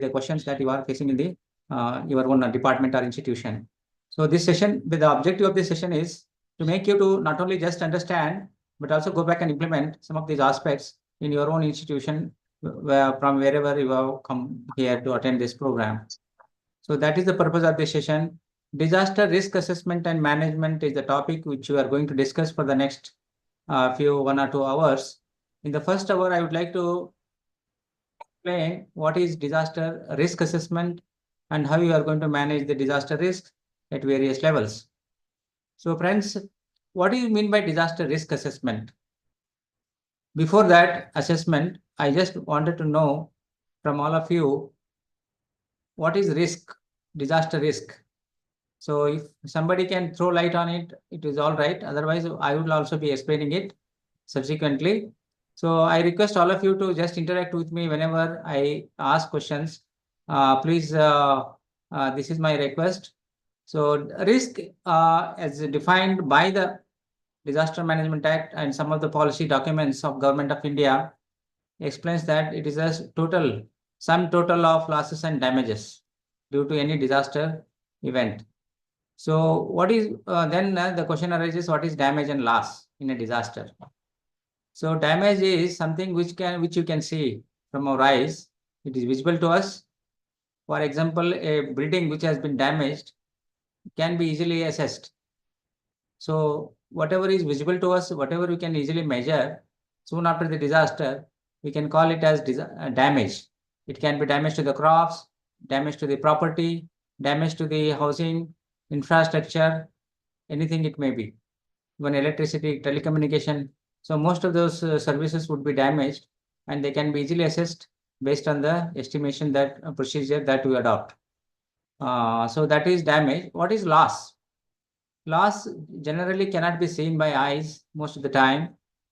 the questions that you are facing in the your own department or institution. So this session, the objective of this session is to make you to not only just understand, but also go back and implement some of these aspects in your own institution from wherever you have come here to attend this program. So that is the purpose of this session. Disaster risk assessment and management is the topic which we are going to discuss for the next few 1 or 2 hours. In the first hour, I would like to explain what is disaster risk assessment and how you are going to manage the disaster risk at various levels. So friends, what do you mean by disaster risk assessment? Before that assessment, I just wanted to know from all of you, what is risk, disaster risk? So if somebody can throw light on it, it is all right. Otherwise, I will also be explaining it subsequently. So I request all of you to just interact with me whenever I ask questions. Please, this is my request. So risk as defined by the Disaster Management Act and some of the policy documents of Government of India explains that it is a sum total of losses and damages due to any disaster event. So what is then the question arises, what is damage and loss in a disaster? So damage is something which you can see from our eyes. It is visible to us. For example, a building which has been damaged can be easily assessed. So whatever is visible to us, whatever we can easily measure, soon after the disaster, we can call it as damage. It can be damage to the crops, damage to the property, damage to the housing, infrastructure, anything it may be, even electricity, telecommunication. So most of those services would be damaged, and they can be easily assessed based on the estimation that procedure that we adopt. So that is damage. What is loss? Loss generally cannot be seen by eyes most of the time.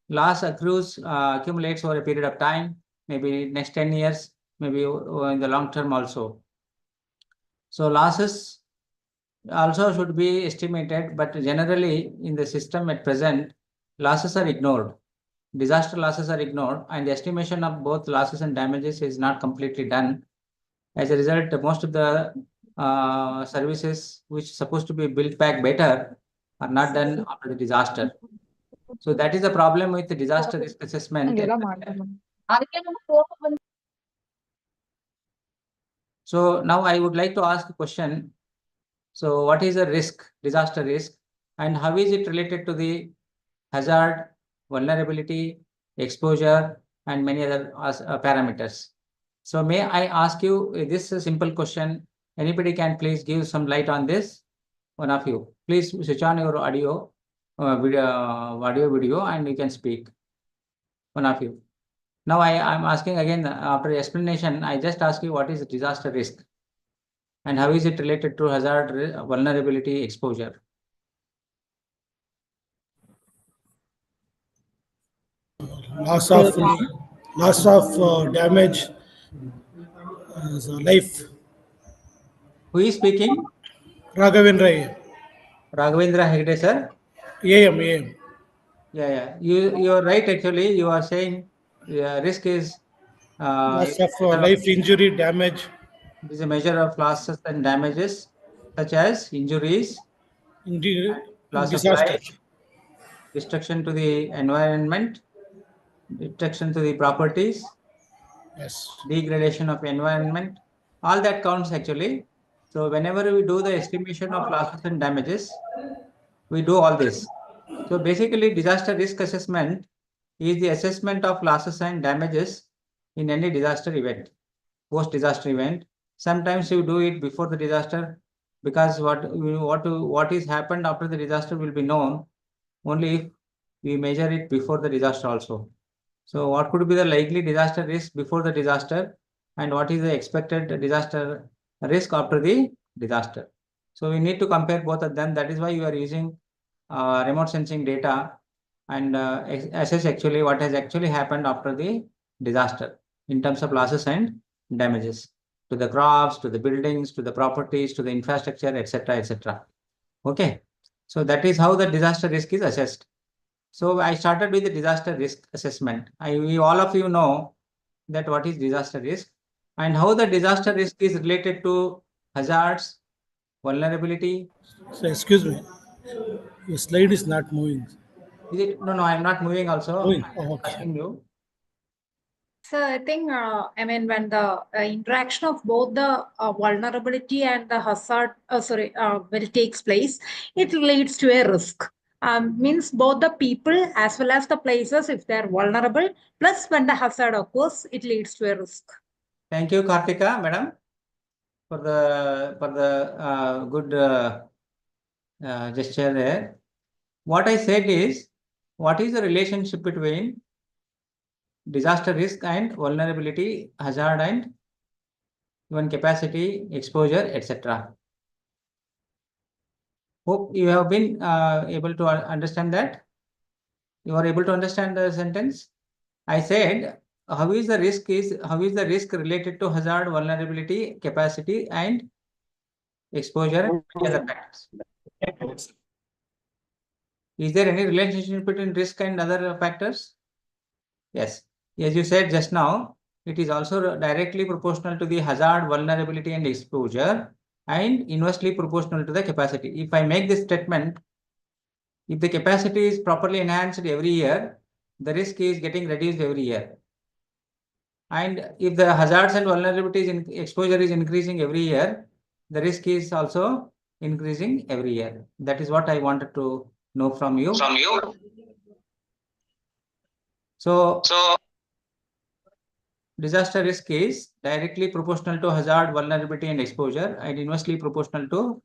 Loss accumulates over a period of time, maybe next 10 years, maybe in the long term also. So losses also should be estimated, but generally in the system at present, losses are ignored. Disaster losses are ignored, and the estimation of both losses and damages is not completely done. As a result, most of the services which are supposed to be built back better are not done after the disaster. So that is the problem with the disaster risk assessment. So now I would like to ask a question. So what is the risk, disaster risk, and how is it related to the hazard, vulnerability, exposure, and many other parameters? So may I ask you this simple question? Anybody can please give some light on this? One of you, please switch on your audio, video, and you can speak. One of you. Now I'm asking again after explanation. I just ask you what is disaster risk, and how is it related to hazard, vulnerability, exposure? Loss of damage, life. Who is speaking? Raghavendra. Raghavendra Hegde, sir. AM. Yeah. You're right. Actually, you are saying risk is Loss of life, injury, damage. It is a measure of losses and damages, such as injuries, loss of disaster. life, destruction to the environment, destruction to the properties, Yes. degradation of environment. All that counts actually. So whenever we do the estimation of losses and damages, we do all this. So basically, disaster risk assessment is the assessment of losses and damages in any disaster event, post-disaster event. Sometimes you do it before the disaster, because what is happened after the disaster will be known only if we measure it before the disaster also. So what could be the likely disaster risk before the disaster, and what is the expected disaster risk after the disaster? So we need to compare both of them. That is why you are using remote sensing data and assess actually what has actually happened after the disaster in terms of losses and damages to the crops, to the buildings, to the properties, to the infrastructure, etc., etc. Okay, so that is how the disaster risk is assessed. So I started with the disaster risk assessment. All of you know that what is disaster risk. and how the disaster risk is related to hazards, vulnerability. So excuse me, your slide is not moving. Is it? No, I'm not moving also. Moving. I'm Oh, okay. asking you. So I think, when the interaction of both the vulnerability and the hazard, when it takes place, it leads to a risk. Means both the people as well as the places, if they are vulnerable, plus when the hazard occurs, it leads to a risk. Thank you, Kartika, madam, for the good gesture there. What I said is, what is the relationship between disaster risk and vulnerability, hazard and even capacity, exposure, etc. Hope you have been able to understand that. You are able to understand the sentence. I said, how is the risk related to hazard, vulnerability, capacity, and exposure and other factors? Is there any relationship between risk and other factors? Yes. As you said just now, it is also directly proportional to the hazard, vulnerability, and exposure, and inversely proportional to the capacity. If I make this statement, if the capacity is properly enhanced every year, the risk is getting reduced every year. And if the hazards and vulnerabilities in exposure is increasing every year, the risk is also increasing every year. That is what I wanted to know from you. So disaster risk is directly proportional to hazard, vulnerability, and exposure, and inversely proportional to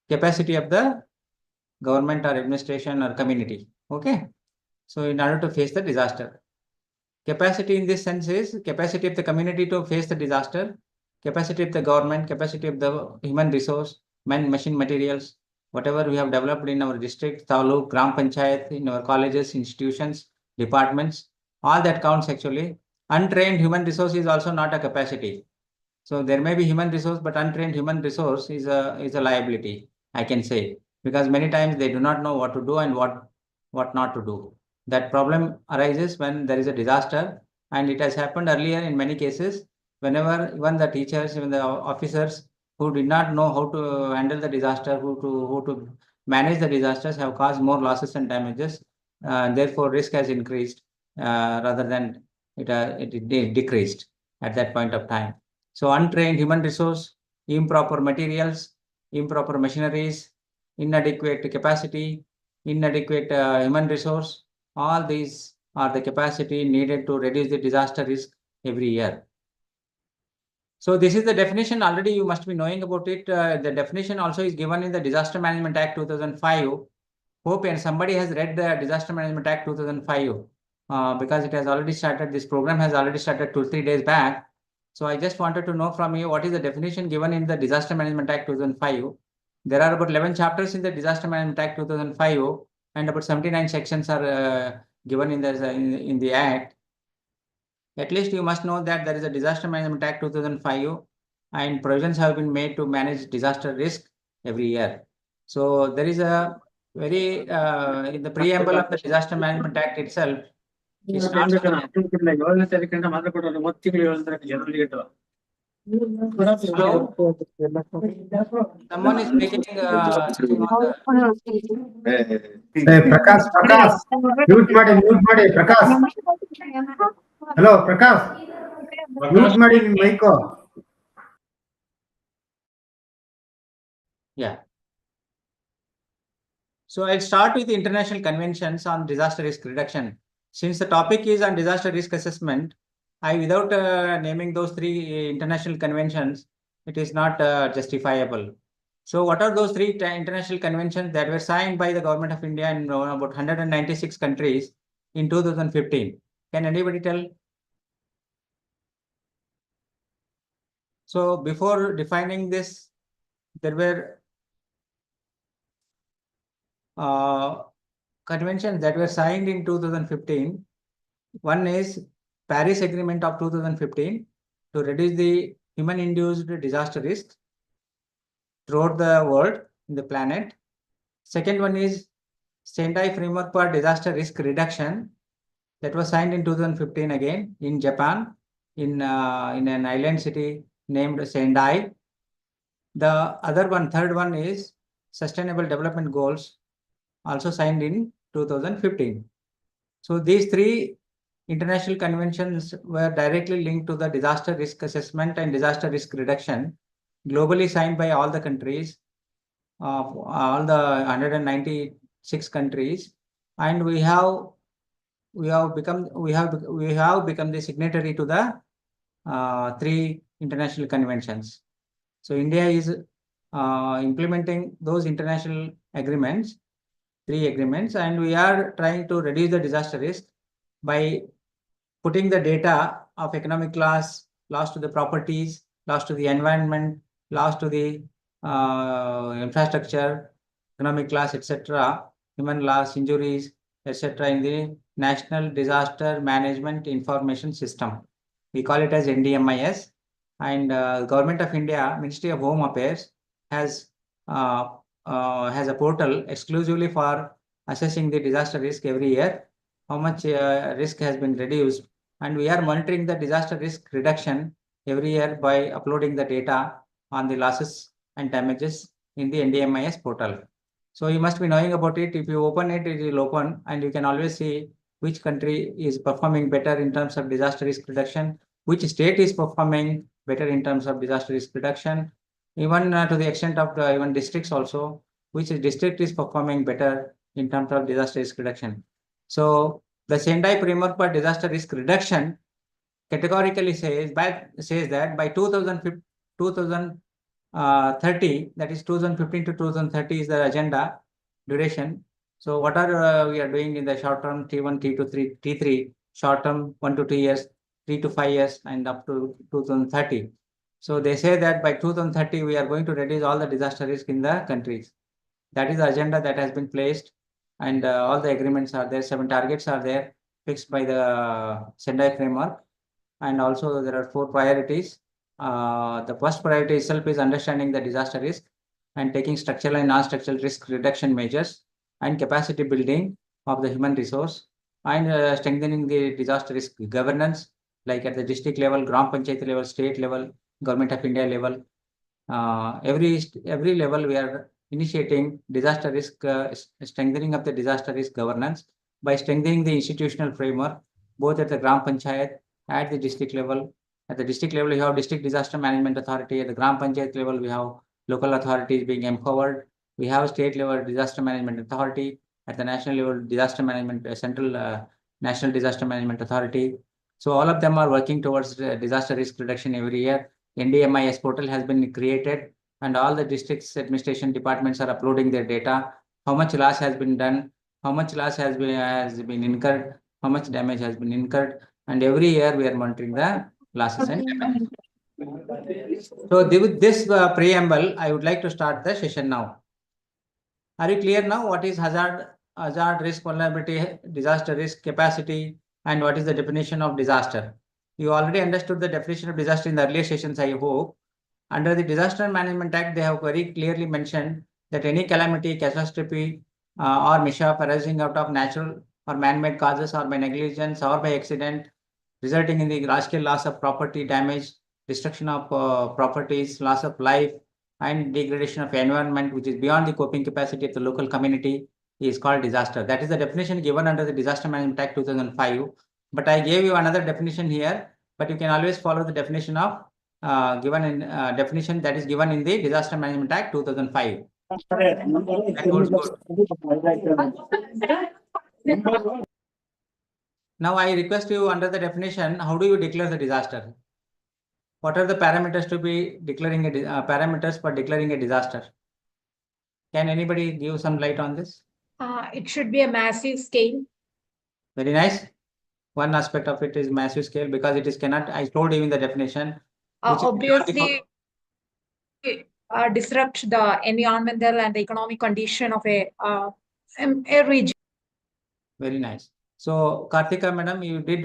capacity of the government or administration or community. Okay. So in order to face the disaster, capacity in this sense is capacity of the community to face the disaster, capacity of the government, capacity of the human resource, machine materials, whatever we have developed in our district, taluk, gram panchayat, in our colleges, institutions, departments, all that counts actually. Untrained human resource is also not a capacity. So there may be human resource, but untrained human resource is a liability, I can say, because many times they do not know what to do and what not to do. That problem arises when there is a disaster, and it has happened earlier in many cases. Whenever even the teachers, even the officers who did not know how to handle the disaster, who to manage the disasters, have caused more losses and damages. Therefore, risk has increased rather than it decreased at that point of time. So untrained human resource, improper materials, improper machineries, inadequate capacity, inadequate human resource, all these are the capacity needed to reduce the disaster risk every year. So this is the definition. Already you must be knowing about it. The definition also is given in the Disaster Management Act 2005. Hope and somebody has read the Disaster Management Act 2005 because it has already started. This program has already started 2-3 days back. So I just wanted to know from you what is the definition given in the Disaster Management Act 2005. There are about 11 chapters in the Disaster Management Act 2005, and about 79 sections are given in the Act. At least you must know that there is a Disaster Management Act 2005, and provisions have been made to manage disaster risk every year. So there is a very in the preamble of the Disaster Management Act itself. It's not someone is making Prakash, mute ಮಾಡಿ Prakash. Hello, Prakash. Mute ಮಾಡಿ ನಿನ್ mic. Yeah. So I'll start with the international conventions on disaster risk reduction. Since the topic is on disaster risk assessment, without naming those 3 international conventions, it is not justifiable. So what are those 3 international conventions that were signed by the government of India in about 196 countries in 2015? Can anybody tell? So before defining this, there were conventions that were signed in 2015. One is Paris Agreement of 2015 to reduce the human-induced disaster risk throughout the world, in the planet. Second one is Sendai Framework for Disaster Risk Reduction that was signed in 2015 again in Japan. in an island city named Sendai. The other one, third one is Sustainable Development Goals, also signed in 2015. So these three international conventions were directly linked to the disaster risk assessment and disaster risk reduction, globally signed by all the countries, all the 196 countries, and we have become the signatory to the three international conventions. So India is implementing those international agreements, three agreements, and we are trying to reduce the disaster risk by putting the data of economic loss to the properties, loss to the environment, loss to the infrastructure, economic loss, etc., human loss, injuries, etc., in the National Disaster Management Information System. We call it as NDMIS. And Government of India, Ministry of Home Affairs, has a portal exclusively for assessing the disaster risk every year, how much risk has been reduced, and we are monitoring the disaster risk reduction every year by uploading the data on the losses and damages in the NDMIS portal. So you must be knowing about it. If you open it, it will open, and you can always see which country is performing better in terms of disaster risk reduction, which state is performing better in terms of disaster risk reduction, even to the extent of even districts also, which district is performing better in terms of disaster risk reduction. So the Sendai framework for disaster risk reduction categorically says that by 2030, that is 2015 to 2030 is the agenda duration. So what are we are doing in the short term, T1, T2, T3, short term 1 to 2 years, 3 to 5 years, and up to 2030. So they say that by 2030, we are going to reduce all the disaster risk in the countries. That is the agenda that has been placed, and all the agreements are there. 7 targets are there fixed by the Sendai framework, and also there are 4 priorities. The first priority itself is understanding the disaster risk and taking structural and non-structural risk reduction measures and capacity building of the human resource, and strengthening the disaster risk governance, like at the district level, Gram Panchayat level, state level, Government of India level. Every level we are initiating disaster risk, strengthening of the disaster risk governance by strengthening the institutional framework, both at the Gram Panchayat, at the district level. At the district level, we have District Disaster Management Authority. At the Gram Panchayat level, we have local authorities being empowered. We have state level Disaster Management Authority. At the national level, Disaster Management, Central National Disaster Management Authority. So all of them are working towards disaster risk reduction every year. NDMIS portal has been created, and all the districts administration departments are uploading their data. How much loss has been done? How much loss has been incurred? How much damage has been incurred? And every year we are monitoring the losses and damage. So with this preamble, I would like to start the session now. Are you clear now? What is hazard, risk, vulnerability, disaster risk, capacity, and what is the definition of disaster? You already understood the definition of disaster in the earlier sessions, I hope. Under the Disaster Management Act, they have very clearly mentioned that any calamity, catastrophe, or mishap arising out of natural or man-made causes, or by negligence or by accident, resulting in the large-scale loss of property, damage, destruction of properties, loss of life, and degradation of environment, which is beyond the coping capacity of the local community, is called disaster. That is the definition given under the Disaster Management Act 2005. But I gave you another definition here, but you can always follow the definition of definition that is given in the Disaster Management Act 2005. That holds good. Now I request you, under the definition, how do you declare the disaster? What are the parameters to be declaring parameters for declaring a disaster? Can anybody give some light on this? It should be a massive scale. Very nice. One aspect of it is massive scale, because it is cannot, I told you in the definition. Obviously, disrupt the environmental and the economic condition of a region. Very nice. So Karthika madam, you did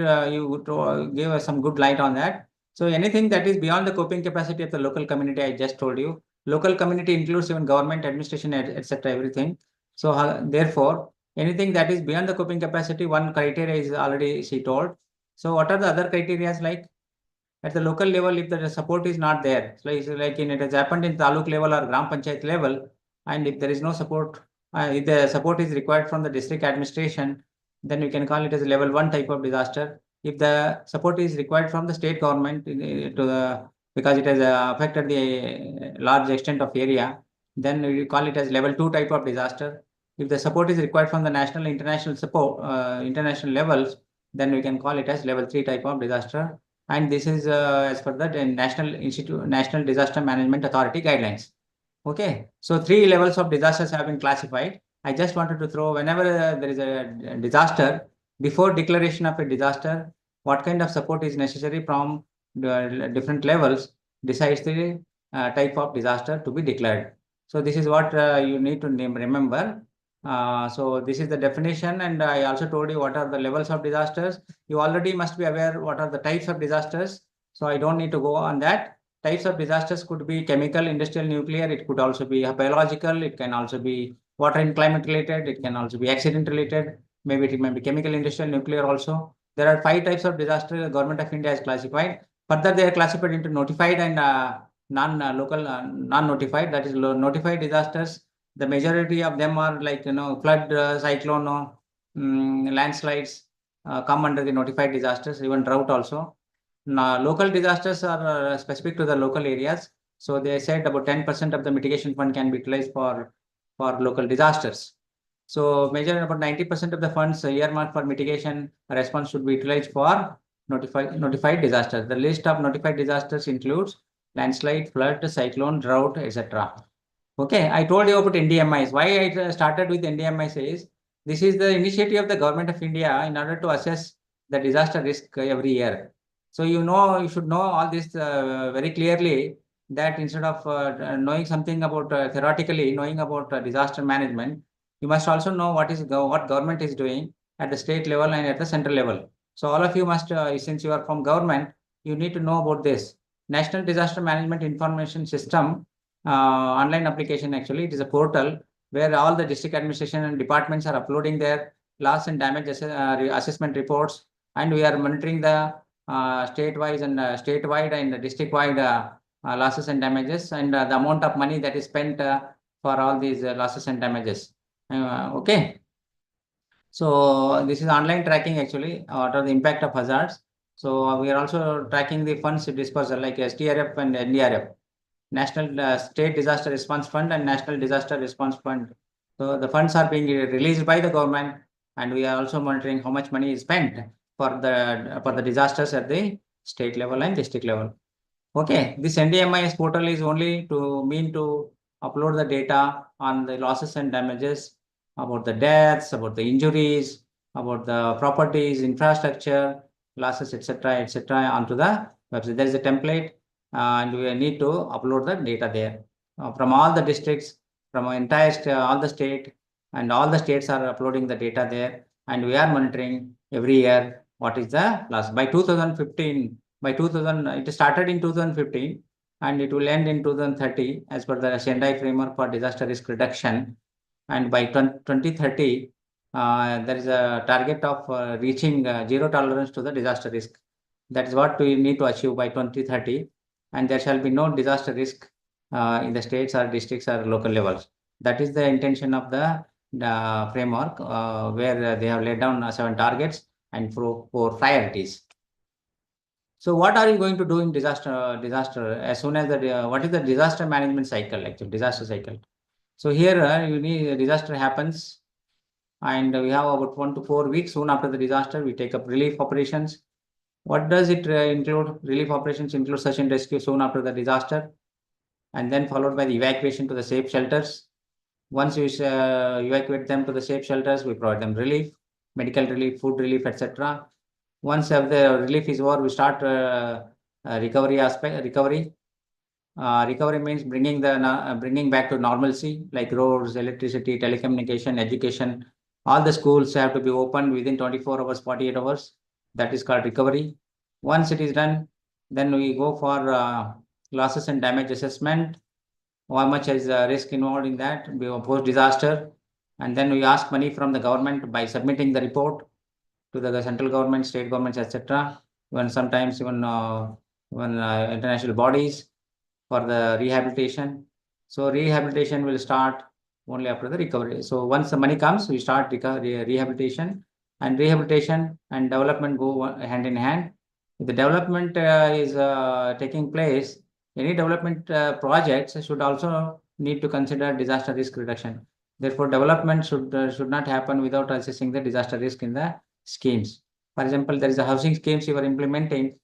gave us some good light on that. So anything that is beyond the coping capacity of the local community, I just told you. Local community includes even government, administration, etc. everything. So therefore, anything that is beyond the coping capacity, one criteria is already she told. So what are the other criteria like? at the local level, if the support is not there, so it's like it has happened in taluk level or gram panchayat level, and if there is no support, if the support is required from the district administration, then you can call it as a level 1 type of disaster. If the support is required from the state government because it has affected the large extent of area, then we call it as level 2 type of disaster. If the support is required from the national, international support, international levels, then we can call it as level 3 type of disaster. And this is as per the National Disaster Management Authority guidelines. Okay, so 3 levels of disasters have been classified. I just wanted to throw, whenever there is a disaster, before declaration of a disaster, what kind of support is necessary from the different levels decides the type of disaster to be declared. So this is what you need to remember. So this is the definition, and I also told you what are the levels of disasters. You already must be aware what are the types of disasters. So I don't need to go on that. Types of disasters could be chemical, industrial, nuclear. It could also be biological. It can also be water and climate related. It can also be accident related. Maybe it may be chemical, industrial, nuclear also. There are 5 types of disaster the Government of India has classified. Further, they are classified into notified and non-local, non-notified. That is notified disasters. The majority of them are like, flood, cyclone, landslides come under the notified disasters, even drought also. Now, local disasters are specific to the local areas. So they said about 10% of the mitigation fund can be utilized for local disasters. So major about 90% of the funds earmarked for mitigation response should be utilized for notified disasters. The list of notified disasters includes landslide, flood, cyclone, drought, etc. Okay, I told you about NDMIs. Why I started with NDMIs is this is the initiative of the Government of India in order to assess the disaster risk every year. So you should know all this very clearly, that instead of knowing something about theoretically knowing about disaster management, you must also know what government is doing at the state level and at the central level. So all of you must, since you are from government, you need to know about this. National Disaster Management Information System online application, actually, it is a portal where all the district administration and departments are uploading their loss and damage assessment reports, and we are monitoring the statewide and district-wide losses and damages, and the amount of money that is spent for all these losses and damages. Okay. So this is online tracking, actually, what are the impact of hazards. So we are also tracking the funds dispersal like SDRF and NDRF. National State Disaster Response Fund and National Disaster Response Fund. So the funds are being released by the government, and we are also monitoring how much money is spent for the disasters at the state level and district level. Okay, this NDMIS portal is only to upload the data on the losses and damages, about the deaths, about the injuries, about the properties, infrastructure, losses, etc., onto the website. There is a template, and we need to upload the data there from all the districts, from entire all the state, and all the states are uploading the data there, and we are monitoring every year what is the loss. By 2015, it started in 2015 and it will end in 2030 as per the Sendai framework for disaster risk reduction. And by 2030, there is a target of reaching zero tolerance to the disaster risk. That is what we need to achieve by 2030. And there shall be no disaster risk in the states or districts or local levels. That is the intention of the framework, where they have laid down 7 targets and 4 priorities. So what are you going to do in disaster as soon as what is the disaster management cycle, actually disaster cycle? So here you need disaster happens, and we have about 1 to 4 weeks soon after the disaster, we take up relief operations. What does it include? Relief operations include search and rescue soon after the disaster, and then followed by the evacuation to the safe shelters. Once you evacuate them to the safe shelters, we provide them relief, medical relief, food relief, etc. Once the relief is over, we start recovery aspect. Recovery means bringing back to normalcy, like roads, electricity, telecommunication, education. All the schools have to be opened within 24 hours, 48 hours. That is called recovery. Once it is done, then we go for losses and damage assessment. How much is risk involved in that post-disaster? And then we ask money from the government by submitting the report to the central government, state governments, etc. Even sometimes even even international bodies for the rehabilitation. So rehabilitation will start only after the recovery. So once the money comes, we start rehabilitation, and rehabilitation and development go hand in hand. If the development is taking place, any development projects should also need to consider disaster risk reduction. Therefore, development should not happen without assessing the disaster risk in the schemes. For example, there is a housing schemes you are implementing,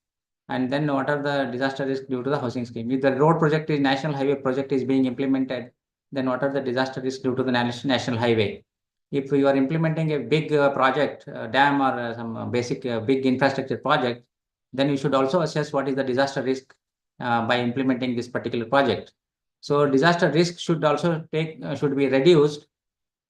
and then what are the disaster risk due to the housing scheme? If the road project is national highway project is being implemented, then what are the disaster risk due to the national highway? If you are implementing a big project, dam or some basic big infrastructure project, then you should also assess what is the disaster risk by implementing this particular project. So disaster risk should also should be reduced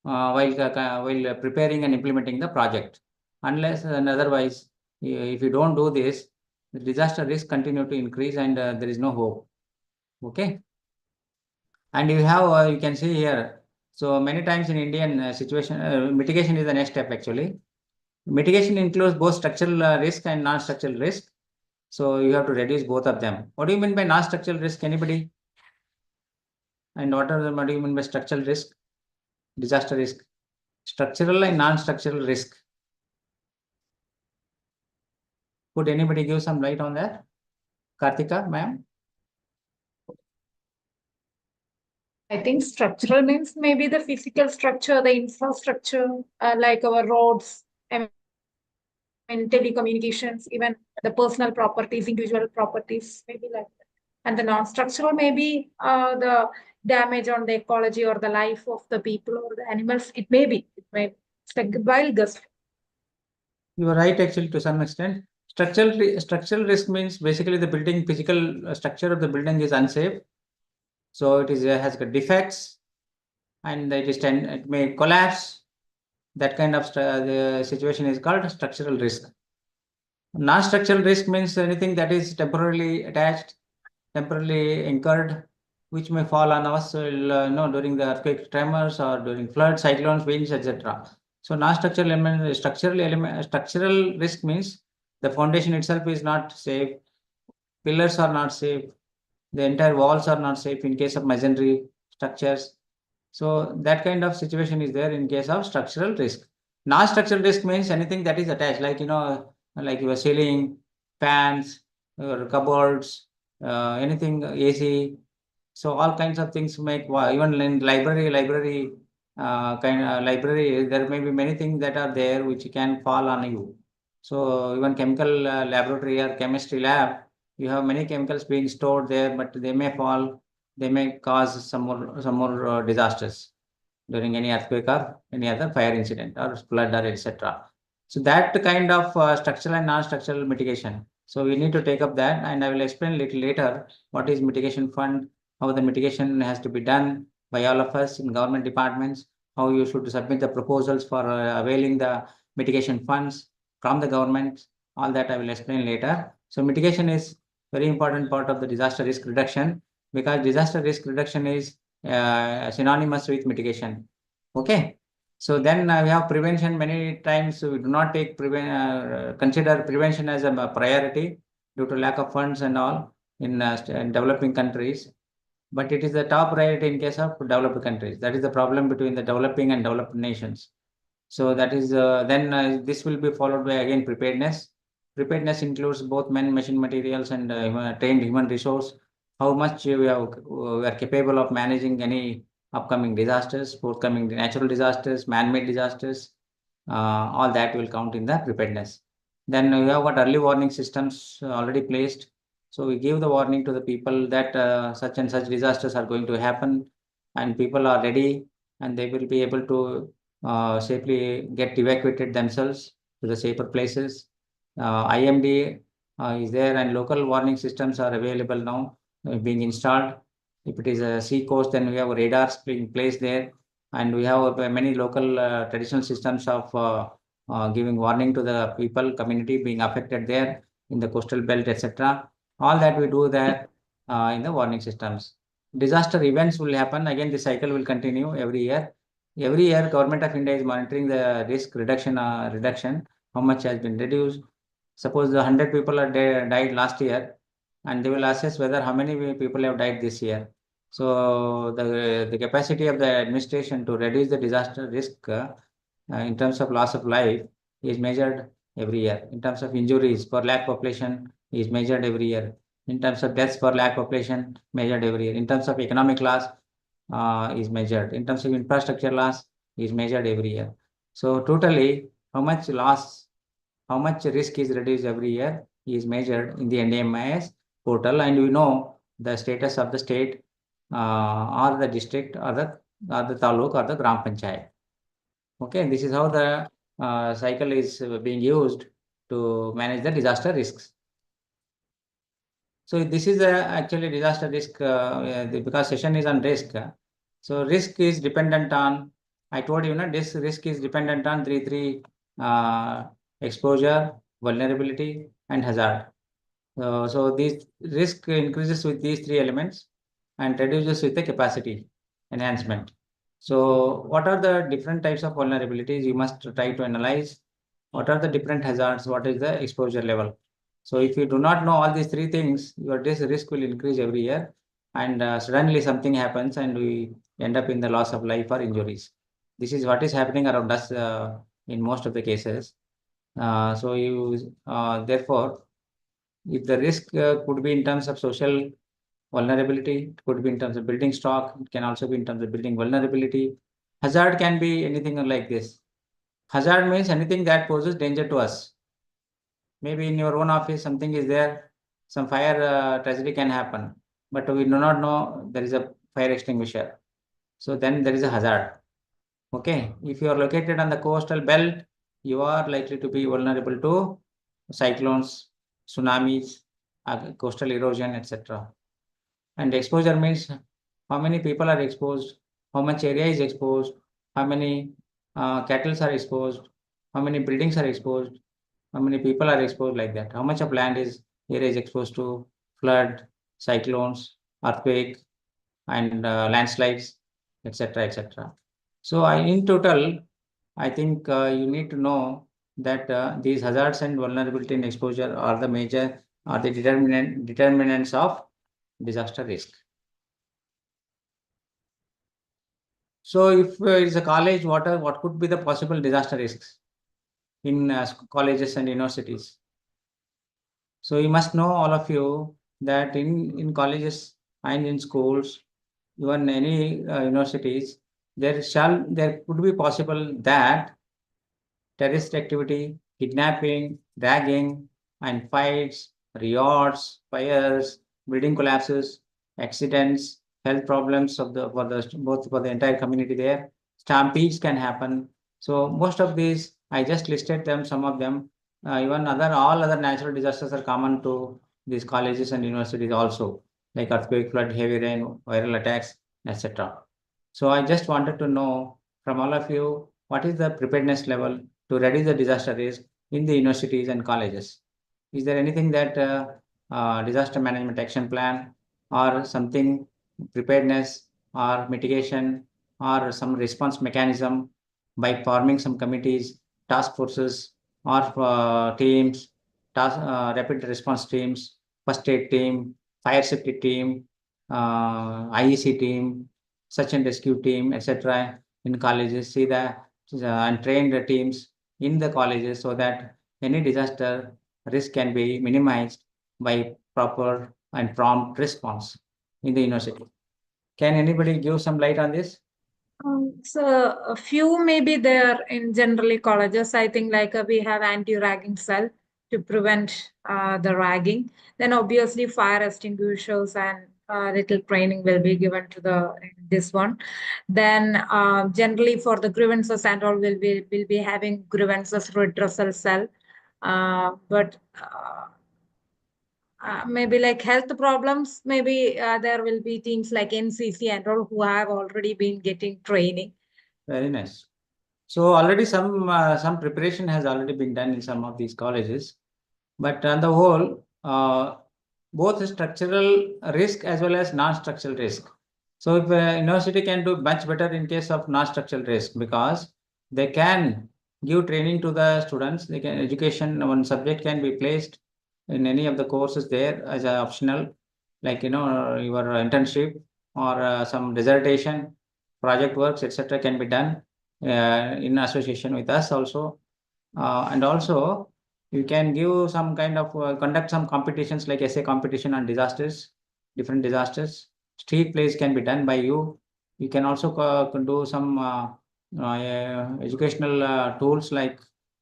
while preparing and implementing the project. Unless and otherwise, if you don't do this, the disaster risk continue to increase and there is no hope. Okay. And you have, you can see here, so many times in Indian situation, mitigation is the next step actually. Mitigation includes both structural risk and non-structural risk. So you have to reduce both of them. What do you mean by non-structural risk? Anybody? And what do you mean by structural risk? Disaster risk. Structural and non-structural risk. Could anybody give some light on that? Kartika, ma'am? I think structural means maybe the physical structure, the infrastructure, like our roads, I mean, telecommunications, even the personal properties, individual properties, maybe like that. And the non-structural maybe the damage on the ecology or the life of the people or the animals. It may be. It's like wild guess. You are right, actually, to some extent. Structural risk means basically the building physical structure of the building is unsafe. So it is has got defects, and it may collapse. That kind of the situation is called structural risk. Non-structural risk means anything that is temporarily attached, temporarily incurred, which may fall on us during the earthquake, tremors, or during flood, cyclones, winds, etc. So non-structural element, structural risk means the foundation itself is not safe, pillars are not safe, the entire walls are not safe in case of masonry structures. So that kind of situation is there in case of structural risk. Non-structural risk means anything that is attached, like like your ceiling, fans, or cupboards, anything AC. So all kinds of things make even in library there may be many things that are there which can fall on you. So even chemical laboratory or chemistry lab, you have many chemicals being stored there, but they may fall, they may cause some more disasters during any earthquake or any other fire incident or flood or etc. So that kind of structural and non-structural mitigation. So we need to take up that, and I will explain a little later what is mitigation fund, how the mitigation has to be done by all of us in government departments, how you should submit the proposals for availing the mitigation funds from the government. All that I will explain later. So mitigation is very important part of the disaster risk reduction, because disaster risk reduction is synonymous with mitigation. Okay. So then we have prevention. Many times we do not take consider prevention as a priority due to lack of funds and all in developing countries. But it is the top priority in case of developed countries. That is the problem between the developing and developed nations. So that is then this will be followed by again preparedness. Preparedness includes both men, machine, materials, and trained human resource. How much we are capable of managing any upcoming disasters, forthcoming natural disasters, man-made disasters, all that will count in the preparedness. Then we have got early warning systems already placed. So we give the warning to the people that such and such disasters are going to happen, and people are ready, and they will be able to safely get evacuated themselves to the safer places. IMD is there, and local warning systems are available now, being installed. If it is a sea coast, then we have radars being placed there, and we have many local traditional systems of giving warning to the people, community being affected there in the coastal belt, etc. All that we do there in the warning systems. Disaster events will happen. Again, the cycle will continue every year. Every year, Government of India is monitoring the risk reduction, how much has been reduced. Suppose the 100 people are died last year, and they will assess whether how many people have died this year. So the capacity of the administration to reduce the disaster risk in terms of loss of life is measured every year. In terms of injuries per lakh population is measured every year. In terms of deaths per lakh population measured every year. In terms of economic loss is measured. In terms of infrastructure loss is measured every year. So totally, how much loss, how much risk is reduced every year is measured in the NDMIS portal, and we know the status of the state or the district or the taluk or the gram panchayat. Okay, this is how the cycle is being used to manage the disaster risks. So this is actually disaster risk because session is on risk. So risk is dependent on, I told you, this risk is dependent on three exposure, vulnerability, and hazard. So this risk increases with these three elements and reduces with the capacity enhancement. So what are the different types of vulnerabilities? You must try to analyze. What are the different hazards? What is the exposure level? So if you do not know all these three things, your risk will increase every year, and suddenly something happens and we end up in the loss of life or injuries. This is what is happening around us in most of the cases. Therefore, if the risk could be in terms of social vulnerability, it could be in terms of building stock, it can also be in terms of building vulnerability. Hazard can be anything like this. Hazard means anything that poses danger to us. Maybe in your own office, something is there, some fire tragedy can happen, but we do not know there is a fire extinguisher. So then there is a hazard. Okay, if you are located on the coastal belt, you are likely to be vulnerable to cyclones, tsunamis, coastal erosion, etc. And exposure means how many people are exposed, how much area is exposed, how many cattle are exposed, how many buildings are exposed, how many people are exposed, like that. How much of land area is exposed to flood, cyclones, earthquake, and landslides, etc., etc. So in total, I think you need to know that these hazards and vulnerability and exposure are the determinants of disaster risk. So if it is a college, what could be the possible disaster risks in colleges and universities? So you must know, all of you, that in colleges and in schools, even any universities, there could be possible that terrorist activity, kidnapping, ragging, and fights, riots, fires, building collapses, accidents, health problems both for the entire community there. Stampedes can happen. So most of these, I just listed them, some of them. Even all other natural disasters are common to these colleges and universities also, like earthquake, flood, heavy rain, viral attacks, etc. So I just wanted to know from all of you, what is the preparedness level to reduce the disaster risk in the universities and colleges? Is there anything that disaster management action plan or something, preparedness or mitigation or some response mechanism by forming some committees, task forces, or teams, rapid response teams, first aid team, fire safety team, IEC team, search and rescue team, etc. in colleges, see that and train the teams in the colleges so that any disaster risk can be minimized by proper and prompt response in the university. Can anybody give some light on this? So a few maybe there in generally colleges. I think like we have anti-ragging cell to prevent the ragging. Then obviously fire extinguishers and little training will be given to this one. Then generally for the grievances and all will be having grievances redressal cell. But maybe like health problems, maybe there will be teams like NCC and all who have already been getting training. Very nice. So already some preparation has already been done in some of these colleges, but on the whole, both structural risk as well as non-structural risk. So if a university can do much better in case of non-structural risk, because they can give training to the students, they can education, one subject can be placed in any of the courses there as an optional, like, your internship or some dissertation, project works, etc., can be done in association with us also. And also, you can give some kind of conduct some competitions like essay competition on disasters, different disasters. Street plays can be done by you. You can also do some educational tools like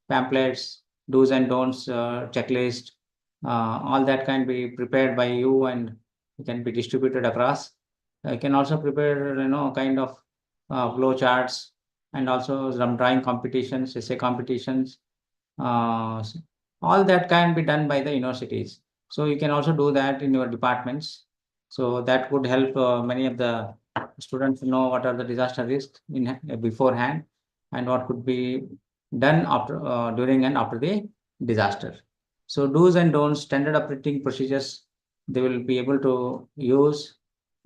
pamphlets, do's and don'ts, checklist. All that can be prepared by you and it can be distributed across. You can also prepare, kind of flow charts and also some drawing competitions, essay competitions. All that can be done by the universities. So you can also do that in your departments. So that would help many of the students know what are the disaster risks in beforehand and what could be done after, during and after the disaster. So do's and don'ts, standard operating procedures, they will be able to use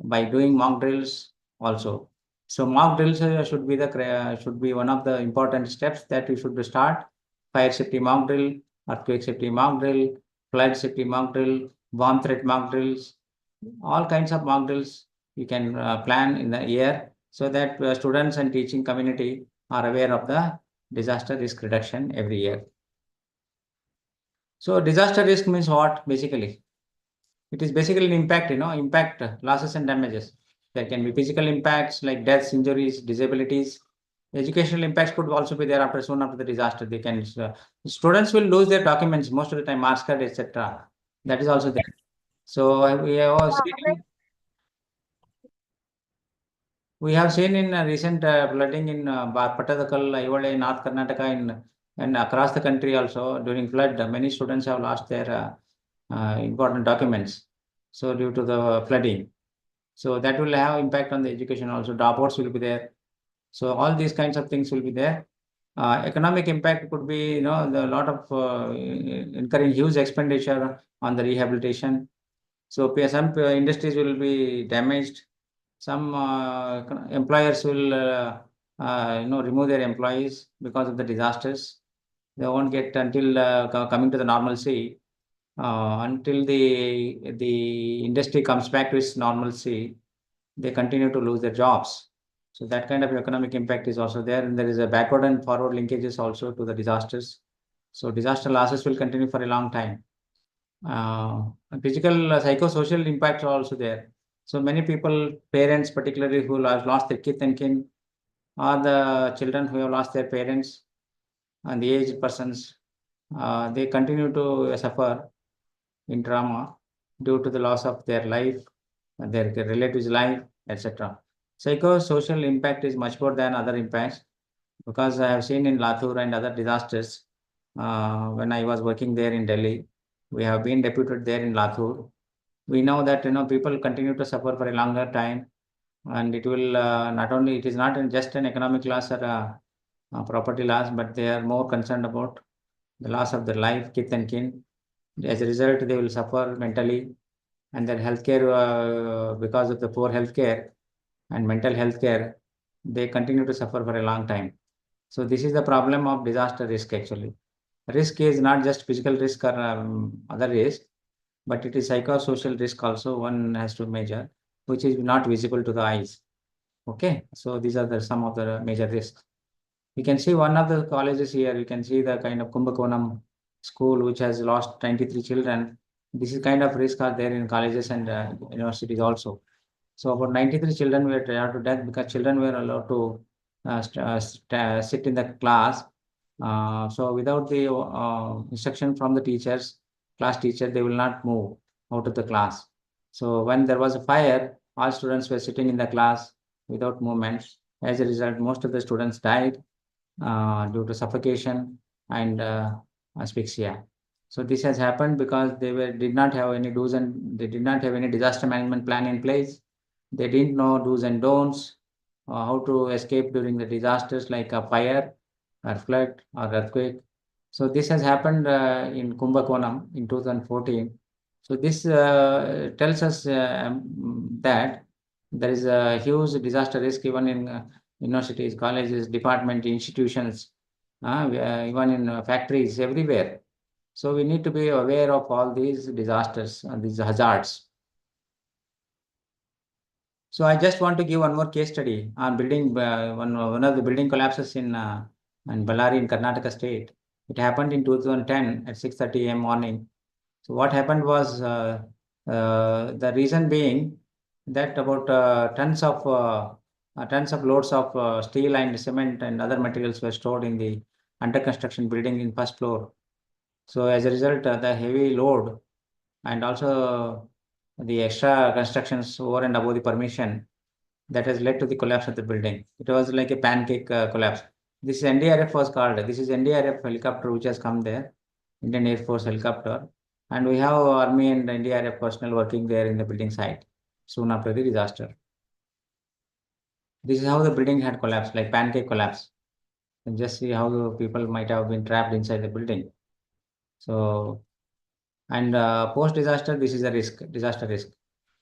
by doing mock drills also. So mock drills should be one of the important steps that you should start. Fire safety mock drill, earthquake safety mock drill, flood safety mock drill, bomb threat mock drills, all kinds of mock drills you can plan in the year so that students and teaching community are aware of the disaster risk reduction every year. So disaster risk means what basically? It is basically an impact, impact, losses and damages. There can be physical impacts like deaths, injuries, disabilities. Educational impacts could also be there soon after the disaster. They can students will lose their documents most of the time, marks card, etc. That is also there. So we have seen in recent flooding in Patadakal, Ayole, North Karnataka, and across the country also during flood, many students have lost their important documents. So due to the flooding, so that will have impact on the education also. Dropouts will be there. So all these kinds of things will be there. Economic impact could be, the lot of incurring huge expenditure on the rehabilitation. So some industries will be damaged. Some employers will, remove their employees because of the disasters. They won't get until coming to the normalcy. Until the industry comes back to its normalcy, they continue to lose their jobs. So that kind of economic impact is also there, and there is a backward and forward linkages also to the disasters. So disaster losses will continue for a long time. Physical, psychosocial impacts are also there. So many people, parents particularly who have lost their kith and kin, or the children who have lost their parents, and the aged persons, they continue to suffer in trauma due to the loss of their life, their relatives' life, etc. Psychosocial impact is much more than other impacts, because I have seen in Latur and other disasters, when I was working there in Delhi, we have been deputed there in Latur. We know that people continue to suffer for a longer time, and it will not only, it is not just an economic loss or a property loss, but they are more concerned about the loss of their life, kith and kin. As a result, they will suffer mentally, and their healthcare, because of the poor healthcare and mental healthcare, they continue to suffer for a long time. So this is the problem of disaster risk actually. Risk is not just physical risk or other risk, but it is psychosocial risk also one has to measure, which is not visible to the eyes. Okay, so these are some of the major risks. You can see one of the colleges here, you can see the kind of Kumbakonam school which has lost 93 children. This is kind of risk are there in colleges and universities also. So about 93 children were tired to death because children were allowed to sit in the class. So without the instruction from the teachers, class teacher, they will not move out of the class. So when there was a fire, all students were sitting in the class without movement. As a result, most of the students died due to suffocation and asphyxia. So this has happened because they did not have any do's and they did not have any disaster management plan in place. They didn't know do's and don'ts, how to escape during the disasters like a fire or flood or earthquake. So this has happened in Kumbakonam in 2014. So this tells us that there is a huge disaster risk even in universities, colleges, department, institutions, even in factories, everywhere. So we need to be aware of all these disasters and these hazards. So I just want to give one more case study on building, one of the building collapses in Ballari in Karnataka state. It happened in 2010 at 6:30 a.m. morning. So what happened was, the reason being that about tons of loads of steel and cement and other materials were stored in the under construction building in first floor. So as a result, the heavy load and also the extra constructions over and above the permission, that has led to the collapse of the building. It was like a pancake collapse. This NDRF was called. This is NDRF helicopter which has come there, Indian Air Force helicopter, and we have Army and NDRF personnel working there in the building site soon after the disaster. This is how the building had collapsed, like pancake collapse. And just see how the people might have been trapped inside the building. So, and post-disaster, this is a risk, disaster risk.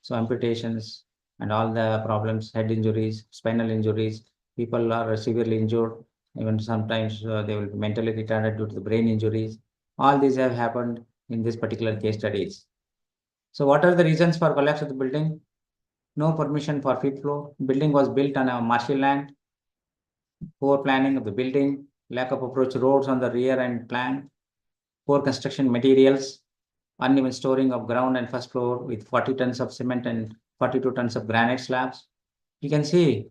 So amputations and all the problems, head injuries, spinal injuries, people are severely injured. Even sometimes they will be mentally retarded due to the brain injuries. All these have happened in this particular case studies. So what are the reasons for collapse of the building? No permission for fifth floor. Building was built on a marshy land. Poor planning of the building, lack of approach roads on the rear and plan, poor construction materials, uneven storing of ground and first floor with 40 tons of cement and 42 tons of granite slabs. You can see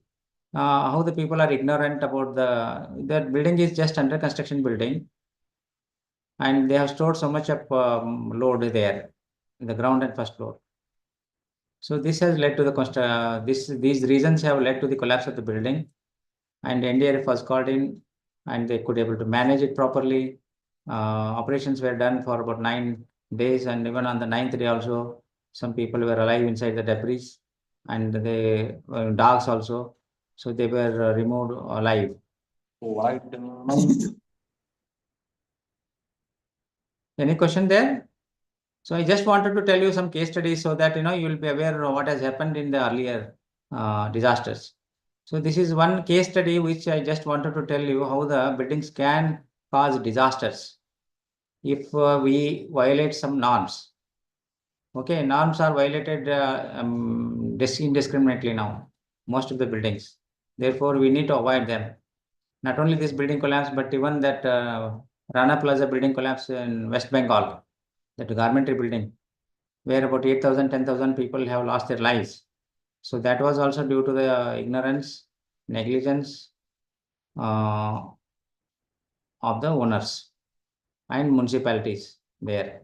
how the people are ignorant about the building is just under construction building, and they have stored so much of load there in the ground and first floor. So this has led to the these reasons have led to the collapse of the building, and NDRF was called in, and they could able to manage it properly. Operations were done for about 9 days, and even on the 9th day also, some people were alive inside the debris, and they dogs also, so they were removed alive. Any question there? So I just wanted to tell you some case studies so that you will be aware of what has happened in the earlier disasters. So this is one case study which I just wanted to tell you how the buildings can cause disasters if we violate some norms. Okay, norms are violated indiscriminately now, most of the buildings. Therefore, we need to avoid them. Not only this building collapse, but even that Rana Plaza building collapse in West Bengal, that garmentry building, where about 8,000, 10,000 people have lost their lives. So that was also due to the ignorance, negligence of the owners and municipalities there.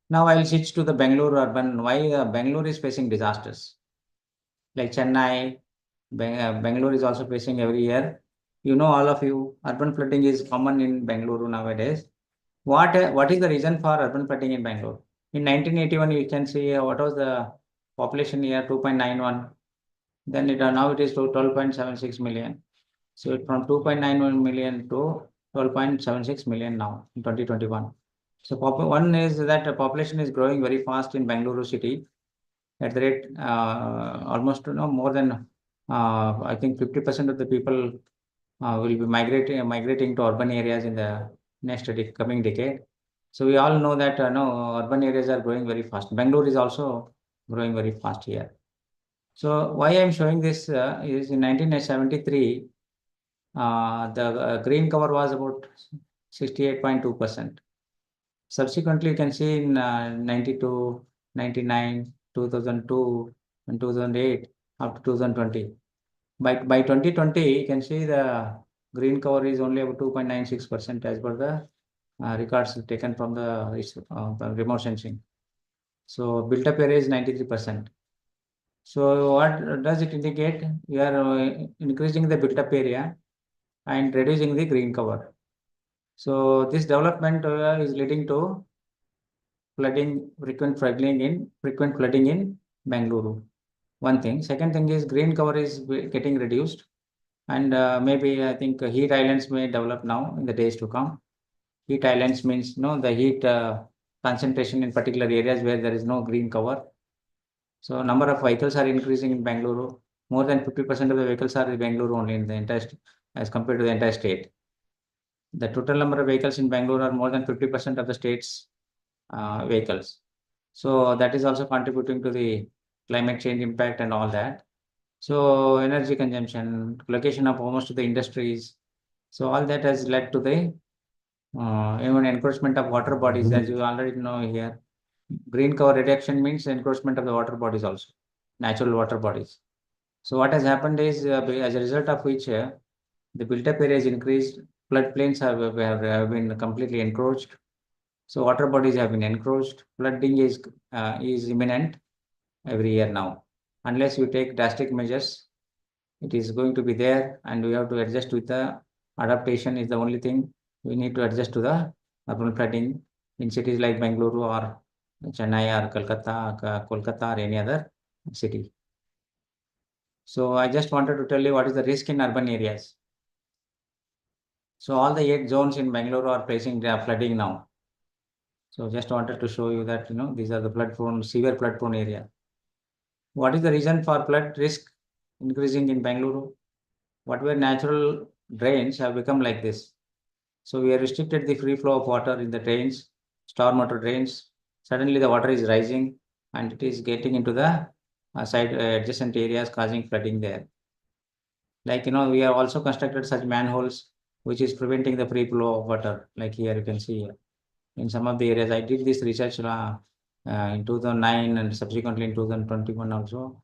Now I'll switch to the Bangalore urban. Why Bangalore is facing disasters? Like Chennai, Bangalore is also facing every year. All of you, urban flooding is common in Bangalore nowadays. What is the reason for urban flooding in Bangalore? In 1981, you can see what was the population here, 2.91. Then now it is to 12.76 million. So from 2.91 million to 12.76 million now in 2021. So one is that the population is growing very fast in Bangalore city at the rate almost more than I think 50% of the people will be migrating to urban areas in the next coming decade. So we all know that urban areas are growing very fast. Bangalore is also growing very fast here. So why I am showing this is in 1973, the green cover was about 68.2%. Subsequently, you can see in 92, 99, 2002, and 2008 up to 2020. By 2020, you can see the green cover is only about 2.96% as per the records taken from the remote sensing. So built up area is 93%. So what does it indicate? We are increasing the built up area and reducing the green cover. So this development is leading to frequent flooding in Bangalore. One thing. Second thing is green cover is getting reduced, and maybe I think heat islands may develop now in the days to come. Heat islands means the heat concentration in particular areas where there is no green cover. So number of vehicles are increasing in Bangalore. More than 50% of the vehicles are in Bangalore only in the entire as compared to the entire state. The total number of vehicles in Bangalore are more than 50% of the state's vehicles. So that is also contributing to the climate change impact and all that. So energy consumption, location of almost the industries. So all that has led to the even encroachment of water bodies, as you already know here. Green cover reduction means encroachment of the water bodies also, natural water bodies. So what has happened is, as a result of which the built-up area is increased, floodplains have been completely encroached. So water bodies have been encroached. Flooding is imminent every year now. Unless you take drastic measures, it is going to be there, and we have to adjust with the adaptation is the only thing. We need to adjust to the urban flooding in cities like Bangalore or Chennai or Kolkata or any other city. So I just wanted to tell you what is the risk in urban areas. So all the 8 zones in Bangalore are facing flooding now. So just wanted to show you that, these are the severe flood prone area. What is the reason for flood risk increasing in Bangalore? What were natural drains have become like this. So we have restricted the free flow of water in the drains, stormwater drains. Suddenly the water is rising and it is getting into the side adjacent areas, causing flooding there. Like, we have also constructed such manholes which is preventing the free flow of water. Like here you can see in some of the areas. I did this research in 2009 and subsequently in 2021 also.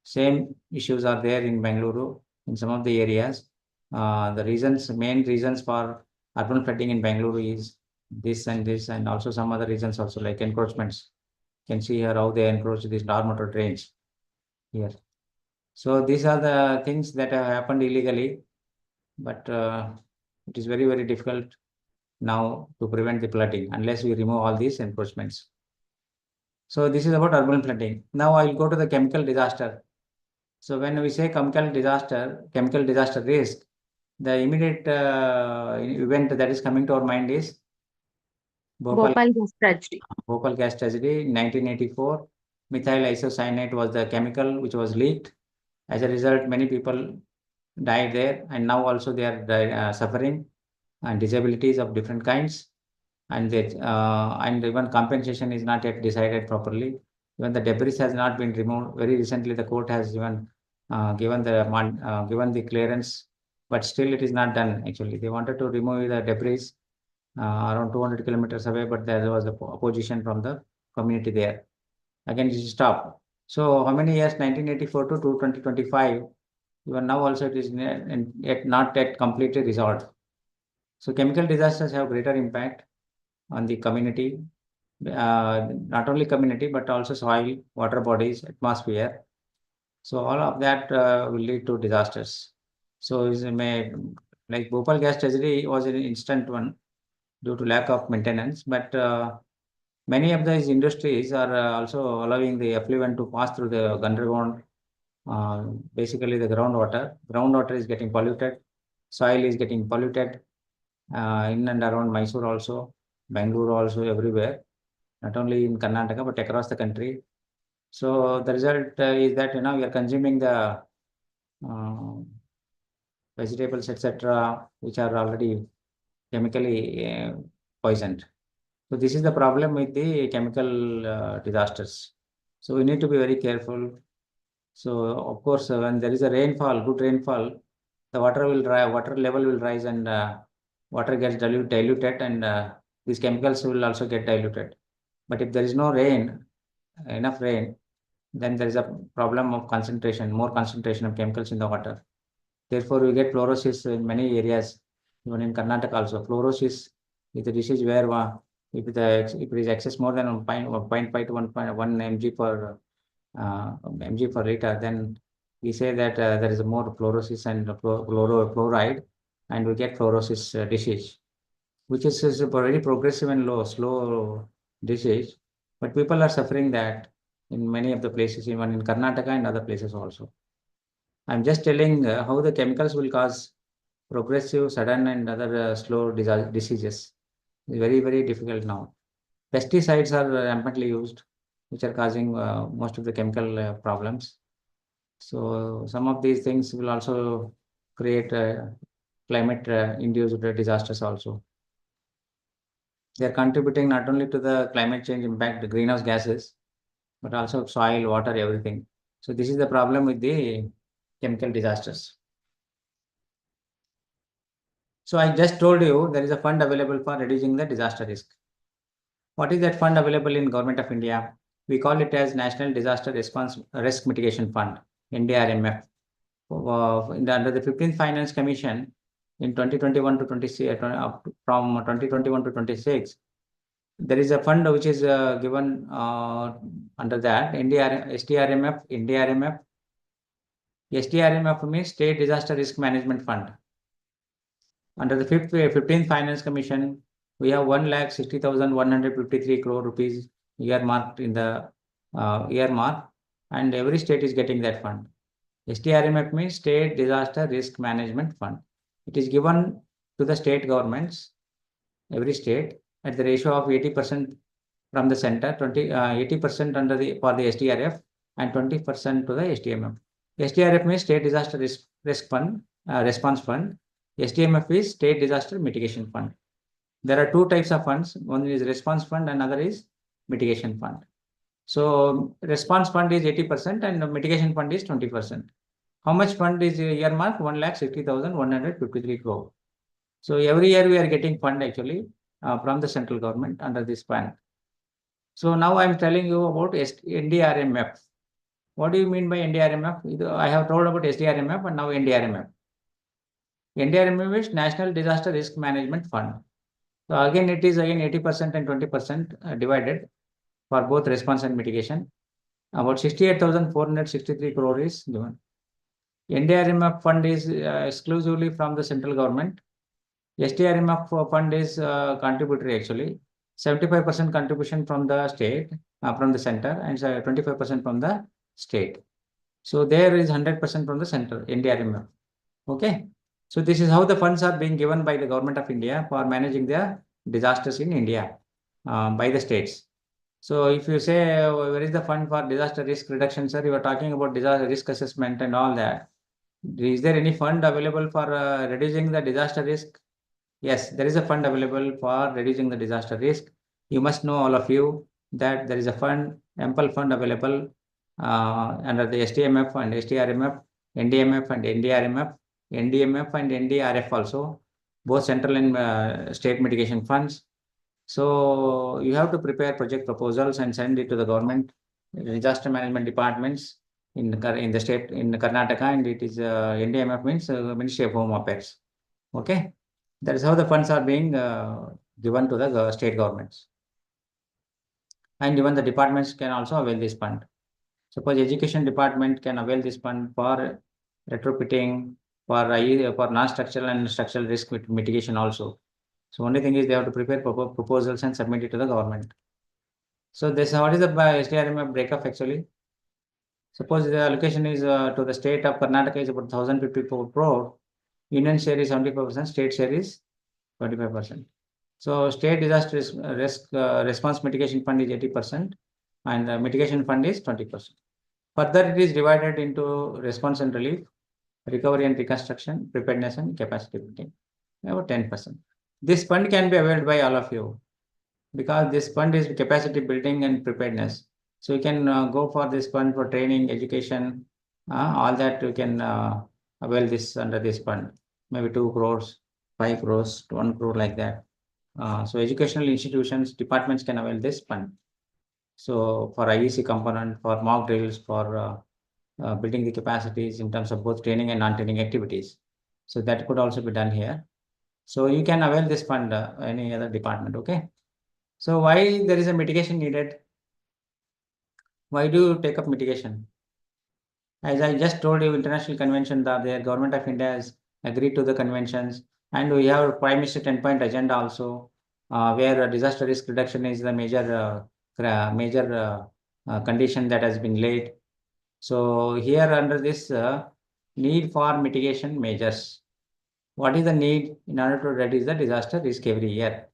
Same issues are there in Bangalore in some of the areas. The main reasons for urban flooding in Bangalore is this and also some other reasons also, like encroachments. You can see here how they encroach these stormwater drains here. So these are the things that have happened illegally, but it is very, very difficult now to prevent the flooding unless we remove all these encroachments. So this is about urban flooding. Now I will go to the chemical disaster. So when we say chemical disaster risk, the immediate event that is coming to our mind is Bhopal gas tragedy. Bhopal gas tragedy in 1984. Methyl isocyanate was the chemical which was leaked. As a result, many people died there, and now also they are suffering and disabilities of different kinds. And even compensation is not yet decided properly. Even the debris has not been removed. Very recently, the court has even given the clearance, but still it is not done. Actually, they wanted to remove the debris around 200 kilometers away, but there was opposition from the community there. Again, it is stopped. So how many years? 1984 to 2025. Even now also it is not yet completely resolved. So chemical disasters have greater impact on the community, not only community, but also soil, water bodies, atmosphere. So all of that will lead to disasters. So like Bhopal gas tragedy was an instant one due to lack of maintenance, but many of these industries are also allowing the effluent to pass through the underground, basically the groundwater. Groundwater is getting polluted, soil is getting polluted in and around Mysore also, Bangalore also, everywhere, not only in Karnataka, but across the country. So the result is that, we are consuming the vegetables, etc., which are already chemically poisoned. So this is the problem with the chemical disasters. So we need to be very careful. So of course, when there is a rainfall, good rainfall, the water level will rise, and water gets diluted, and these chemicals will also get diluted. But if there is no enough rain, then there is a problem of more concentration of chemicals in the water. Therefore, we get fluorosis in many areas, even in Karnataka also. Fluorosis is a disease where if it is excess more than 1.5 to 1.1 mg per liter, then we say that there is more fluorosis and fluoride, and we get fluorosis disease, which is a very progressive and slow disease. But people are suffering that in many of the places, even in Karnataka and other places also. I'm just telling how the chemicals will cause progressive, sudden, and other slow diseases. It's very, very difficult now. Pesticides are rampantly used, which are causing most of the chemical problems. So some of these things will also create climate induced disasters also. They are contributing not only to the climate change impact, the greenhouse gases, but also soil, water, everything. So this is the problem with the chemical disasters. So I just told you there is a fund available for reducing the disaster risk. What is that fund available in Government of India? We call it as National Disaster Response Risk Mitigation Fund, NDRMF. Under the 15th Finance Commission in 2021 to 26, from 2021 to 26, there is a fund which is given under that STRMF, NDRMF. STRMF means State Disaster Risk Management Fund. Under the 15th Finance Commission, we have 1,60,153 crore rupees earmarked in the earmark, and every state is getting that fund. STRMF means State Disaster Risk Management Fund. It is given to the state governments, every state, at the ratio of 80% from the center, 80% under the for the STRF, and 20% to the STMF. STRF means State Disaster Risk Fund, Response Fund. STMF is State Disaster Mitigation Fund. There are two types of funds. One is Response Fund, another is Mitigation Fund. So Response Fund is 80% and the Mitigation Fund is 20%. How much fund is earmarked? 1,60,153 crore. So every year we are getting fund actually from the central government under this fund. So now I am telling you about NDRMF. What do you mean by NDRMF? I have told about SDRMF and now NDRMF. NDRMF is National Disaster Risk Management Fund. So again, it is again 80% and 20% divided for both response and mitigation. About 68,463 crore is given. NDRMF fund is exclusively from the central government. STRMF fund is contributory actually. 75% contribution from the state, from the center, and 25% from the state. So there is 100% from the center, NDRMF. Okay. So this is how the funds are being given by the Government of India for managing the disasters in India by the states. So if you say, where is the fund for disaster risk reduction, sir? You are talking about disaster risk assessment and all that. Is there any fund available for reducing the disaster risk? Yes, there is a fund available for reducing the disaster risk. You must know, all of you, that there is a fund, ample fund available under the STMF and STRMF, NDMF and NDRMF, NDMF and NDRF also, both central and state mitigation funds. So you have to prepare project proposals and send it to the government disaster management departments in the state, in Karnataka, and it is NDMF means Ministry of Home Affairs. Okay, that is how the funds are being given to the state governments, and even the departments can also avail this fund. Suppose education department can avail this fund for retrofitting, for non-structural and structural risk mitigation also. So only thing is they have to prepare proposals and submit it to the government. So this, what is the STRMF breakup actually? Suppose the allocation is to the state of Karnataka is about 1,054 crore. Union share is 75%, state share is 25%. So state disaster risk response mitigation fund is 80% and the mitigation fund is 20%. Further, it is divided into response and relief, recovery and reconstruction, preparedness and capacity building, about 10%. This fund can be availed by all of you because this fund is capacity building and preparedness. So you can go for this fund for training, education, all that you can avail this under this fund, maybe 2 crores, 5 crores, 1 crore like that. So educational institutions, departments can avail this fund. So for IEC component, for mock drills, for building the capacities in terms of both training and non-training activities. So that could also be done here. So you can avail this fund, any other department, okay? So why there is a mitigation needed? Why do you take up mitigation? As I just told you, international conventions are there. Government of India has agreed to the conventions, and we have a Prime Minister 10-point agenda also, where disaster risk reduction is the major condition that has been laid. So here under this need for mitigation measures. What is the need in order to reduce the disaster risk every year?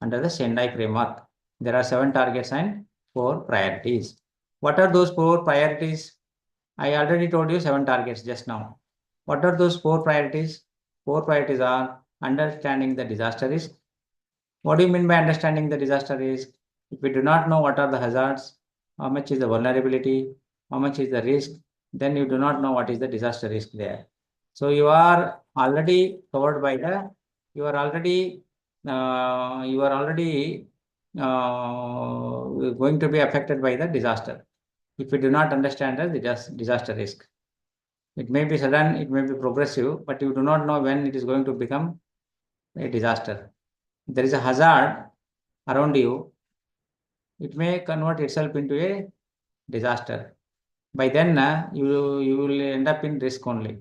Under the Sendai framework, there are 7 targets and 4 priorities. What are those 4 priorities? I already told you 7 targets just now. What are those 4 priorities? four priorities are understanding the disaster risk. What do you mean by understanding the disaster risk? If we do not know what are the hazards, how much is the vulnerability, how much is the risk, then you do not know what is the disaster risk there. So you are already covered by the, you are already going to be affected by the disaster. If you do not understand the disaster risk, it may be sudden, it may be progressive, but you do not know when it is going to become a disaster. There is a hazard around you, it may convert itself into a disaster. By then, you will end up in risk only.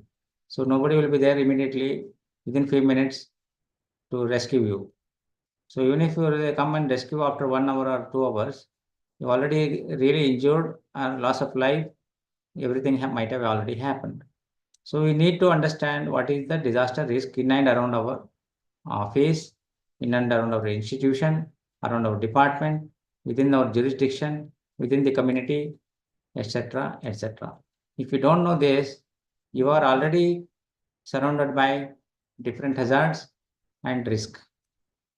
So nobody will be there immediately within few minutes to rescue you. So even if you come and rescue after 1 hour or 2 hours, you already really injured and loss of life, everything might have already happened. So we need to understand what is the disaster risk in and around our office, in and around our institution, around our department, within our jurisdiction, within the community, etc., etc. If you don't know this, you are already surrounded by different hazards and risk.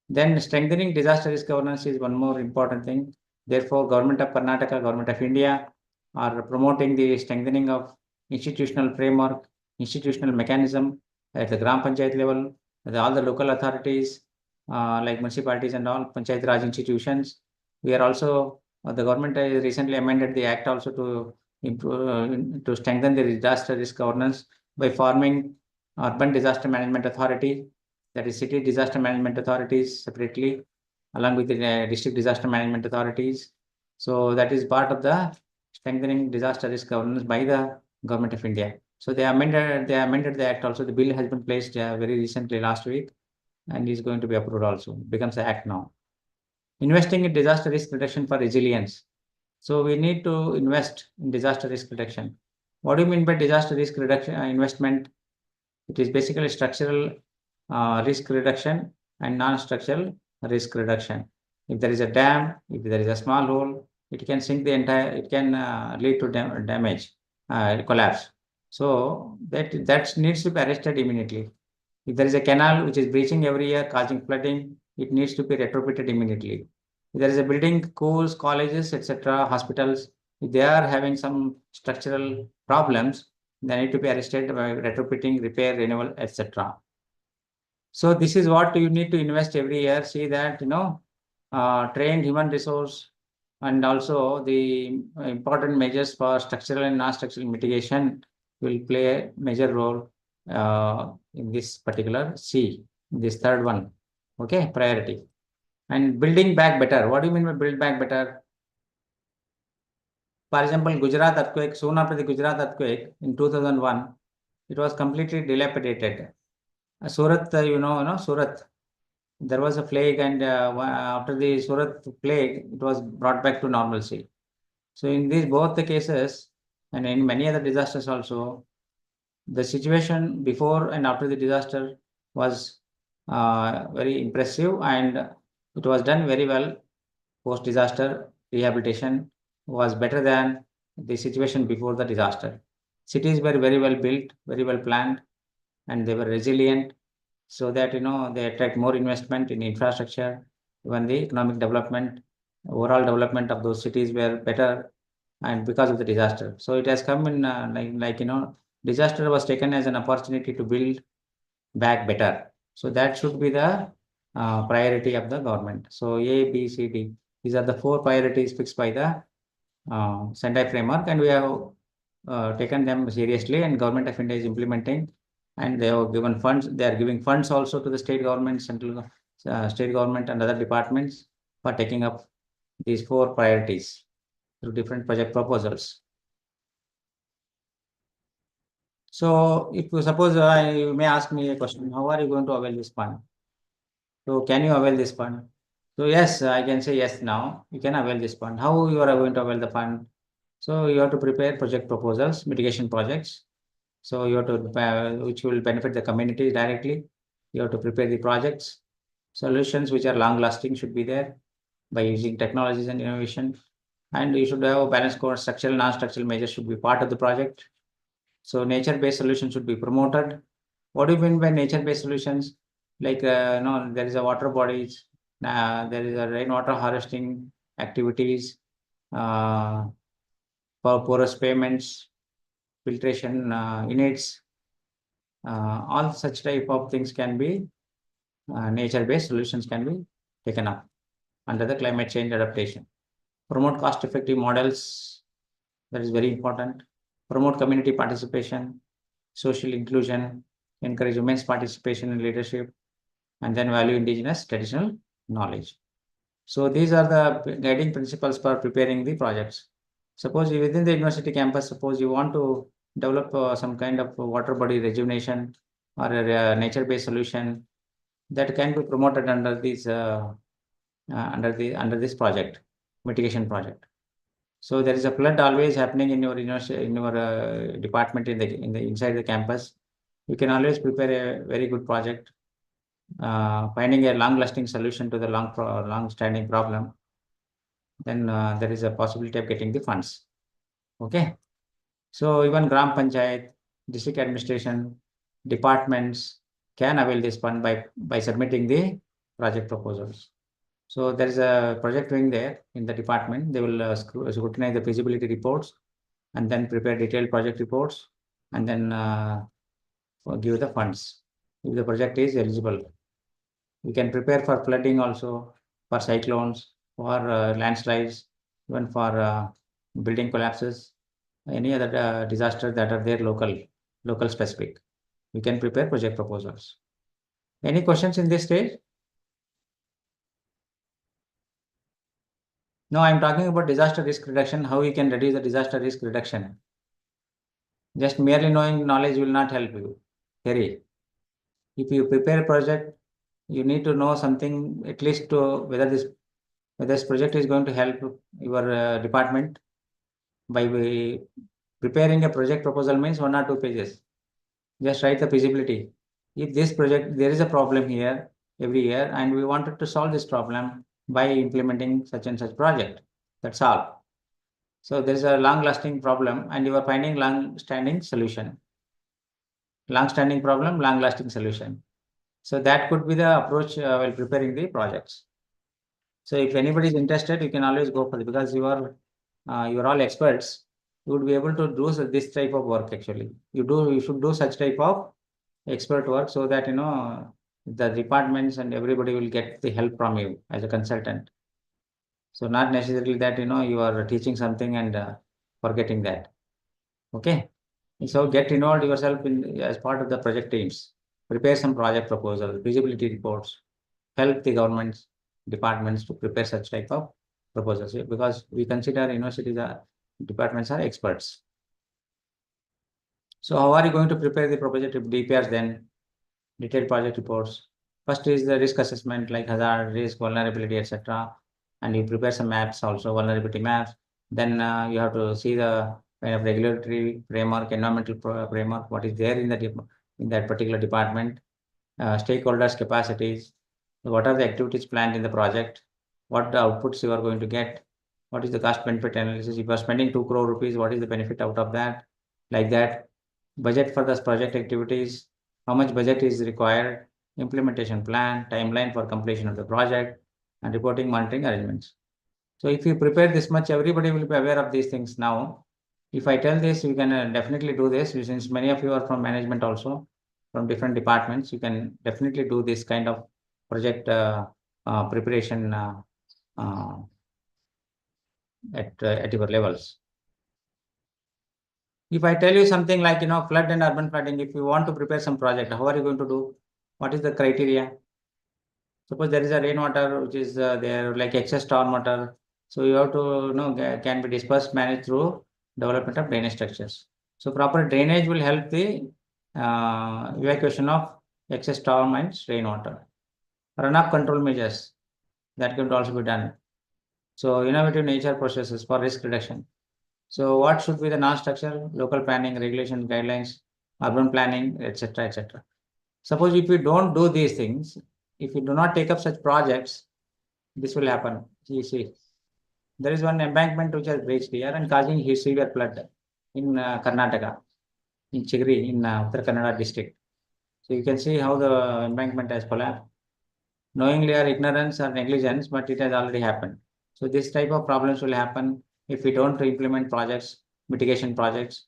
Then strengthening disaster risk governance is one more important thing. Therefore, Government of Karnataka, Government of India are promoting the strengthening of institutional framework, institutional mechanism at the Gram Panchayat level, all the local authorities like municipalities and all Panchayat Raj institutions. We are also, the government has recently amended the act also to improve, to strengthen the disaster risk governance by forming Urban Disaster Management Authority, that is city disaster management authorities separately, along with the district disaster management authorities. So that is part of the strengthening disaster risk governance by the Government of India. So they amended the act also. The bill has been placed very recently last week and is going to be approved also. It becomes an act now. Investing in disaster risk reduction for resilience. So we need to invest in disaster risk reduction. What do you mean by disaster risk reduction investment? It is basically structural risk reduction and non-structural risk reduction. If there is a dam, if there is a small hole, it can sink the entire, it can lead to damage, collapse. So that needs to be arrested immediately. If there is a canal which is breaching every year, causing flooding, it needs to be retrofitted immediately. If there is a building, schools, colleges, etc., hospitals, if they are having some structural problems, they need to be arrested by retrofitting, repair, renewal, etc. So this is what you need to invest every year. See that, trained human resource and also the important measures for structural and non-structural mitigation will play a major role in this particular this third one. Okay, priority. And building back better. What do you mean by build back better? For example, Gujarat earthquake, soon after the Gujarat earthquake in 2001, it was completely dilapidated. Surat, Surat, there was a plague, and after the Surat plague, it was brought back to normalcy. So in these both the cases, and in many other disasters also, the situation before and after the disaster was very impressive, and it was done very well. Post-disaster rehabilitation was better than the situation before the disaster. Cities were very well built, very well planned, and they were resilient, so that they attract more investment in infrastructure. Even the economic development, overall development of those cities were better, and because of the disaster. So it has come in disaster was taken as an opportunity to build back better. So that should be the priority of the government. So A, B, C, D. These are the four priorities fixed by the Sendai framework, and we have taken them seriously, and Government of India is implementing, and they have given funds. They are giving funds also to the state government, central state government and other departments for taking up these four priorities through different project proposals. So if you suppose you may ask me a question, how are you going to avail this fund? So can you avail this fund? So yes, I can say yes now. You can avail this fund. How you are going to avail the fund? So you have to prepare project proposals, mitigation projects. So you have to, which will benefit the community directly. You have to prepare the projects. Solutions which are long lasting should be there by using technologies and innovation. And you should have a balanced course, structural, non-structural measures should be part of the project. So nature-based solutions should be promoted. What do you mean by nature-based solutions? Like, no, there is a water bodies, there is a rainwater harvesting activities, for porous payments, filtration units, all such type of things can be nature-based solutions can be taken up under the climate change adaptation. Promote cost-effective models, that is very important. Promote community participation, social inclusion, encourage women's participation in leadership, and then value indigenous traditional knowledge. So these are the guiding principles for preparing the projects. Suppose within the university campus, suppose you want to develop some kind of water body rejuvenation or a nature-based solution that can be promoted under these under this project, mitigation project. So there is a flood always happening in your university, in your department, in the inside the campus. You can always prepare a very good project, finding a long-lasting solution to the long-standing problem. Then there is a possibility of getting the funds. Okay. So even Gram Panchayat, district administration, departments can avail this fund by submitting the project proposals. So there is a project wing there in the department. They will scrutinize the feasibility reports and then prepare detailed project reports and then give the funds if the project is eligible. You can prepare for flooding also, for cyclones, for landslides, even for building collapses, any other disaster that are there local specific. You can prepare project proposals. Any questions in this stage? No, I'm talking about disaster risk reduction, how you can reduce the disaster risk reduction. Just merely knowing knowledge will not help you. Harry, if you prepare a project, you need to know something at least to whether this project is going to help your department. By preparing a project proposal means 1 or 2 pages. Just write the feasibility. If this project, there is a problem here every year, and we wanted to solve this problem by implementing such and such project. That's all. So there is a long-lasting problem, and you are finding long-standing solution. Long-standing problem, long-lasting solution. So that could be the approach while preparing the projects. So if anybody is interested, you can always go for it because you are all experts. You would be able to do this type of work. Actually, you should do such type of expert work so that the departments and everybody will get the help from you as a consultant. So not necessarily that you are teaching something and forgetting that. Okay. So get involved yourself as part of the project teams. Prepare some project proposals, feasibility reports, help the governments, departments to prepare such type of proposals because we consider universities departments are experts. So how are you going to prepare the proposal DPRs then? Detailed project reports. First is the risk assessment like hazard, risk, vulnerability, etc. And you prepare some maps also, vulnerability maps. Then you have to see the kind of regulatory framework, environmental framework, what is there in that particular department, stakeholders' capacities, what are the activities planned in the project, what the outputs you are going to get, what is the cost benefit analysis. If you are spending 2 crore rupees, what is the benefit out of that? Like that, budget for this project activities, how much budget is required, implementation plan, timeline for completion of the project, and reporting monitoring arrangements. So if you prepare this much, everybody will be aware of these things now. If I tell this, you can definitely do this, since many of you are from management also, from different departments, you can definitely do this kind of project preparation at your levels. If I tell you something like, flood and urban flooding, if you want to prepare some project, how are you going to do? What is the criteria? Suppose there is a rainwater which is there like excess stormwater. So you have to can be dispersed, managed through development of drainage structures. So proper drainage will help the evacuation of excess storm and rainwater. Runoff control measures that can also be done. So innovative nature processes for risk reduction. So what should be the non-structural, local planning, regulation, guidelines, urban planning, etc., etc. Suppose if you don't do these things, if you do not take up such projects, this will happen. You see, there is one embankment which has breached here and causing severe flood in Karnataka, in Chigri, in Uttar Kannada district. So you can see how the embankment has collapsed. Knowingly or ignorance or negligence, but it has already happened. So this type of problems will happen if we don't implement projects, mitigation projects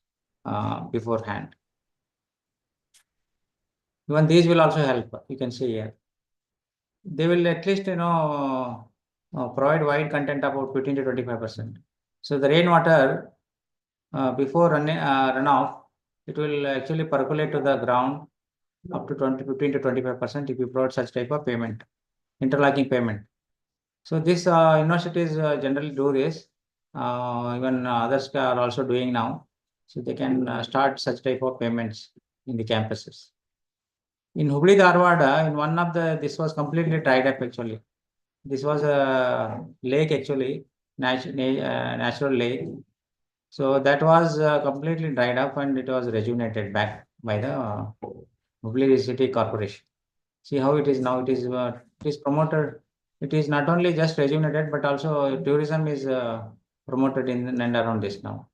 beforehand. Even these will also help. You can see here. They will at least, provide wide content about 15 to 25%. So the rainwater before runoff, it will actually percolate to the ground up to 15 to 25% if you provide such type of payment, interlocking payment. So this universities generally do this. Even others are also doing now. So they can start such type of payments in the campuses. In Hubli Dharwad, in one of this was completely dried up actually. This was a lake actually, natural lake. So that was completely dried up and it was rejuvenated back by the Hubli City Corporation. See how it is now. It is promoted. It is not only just rejuvenated, but also tourism is promoted in and around this now.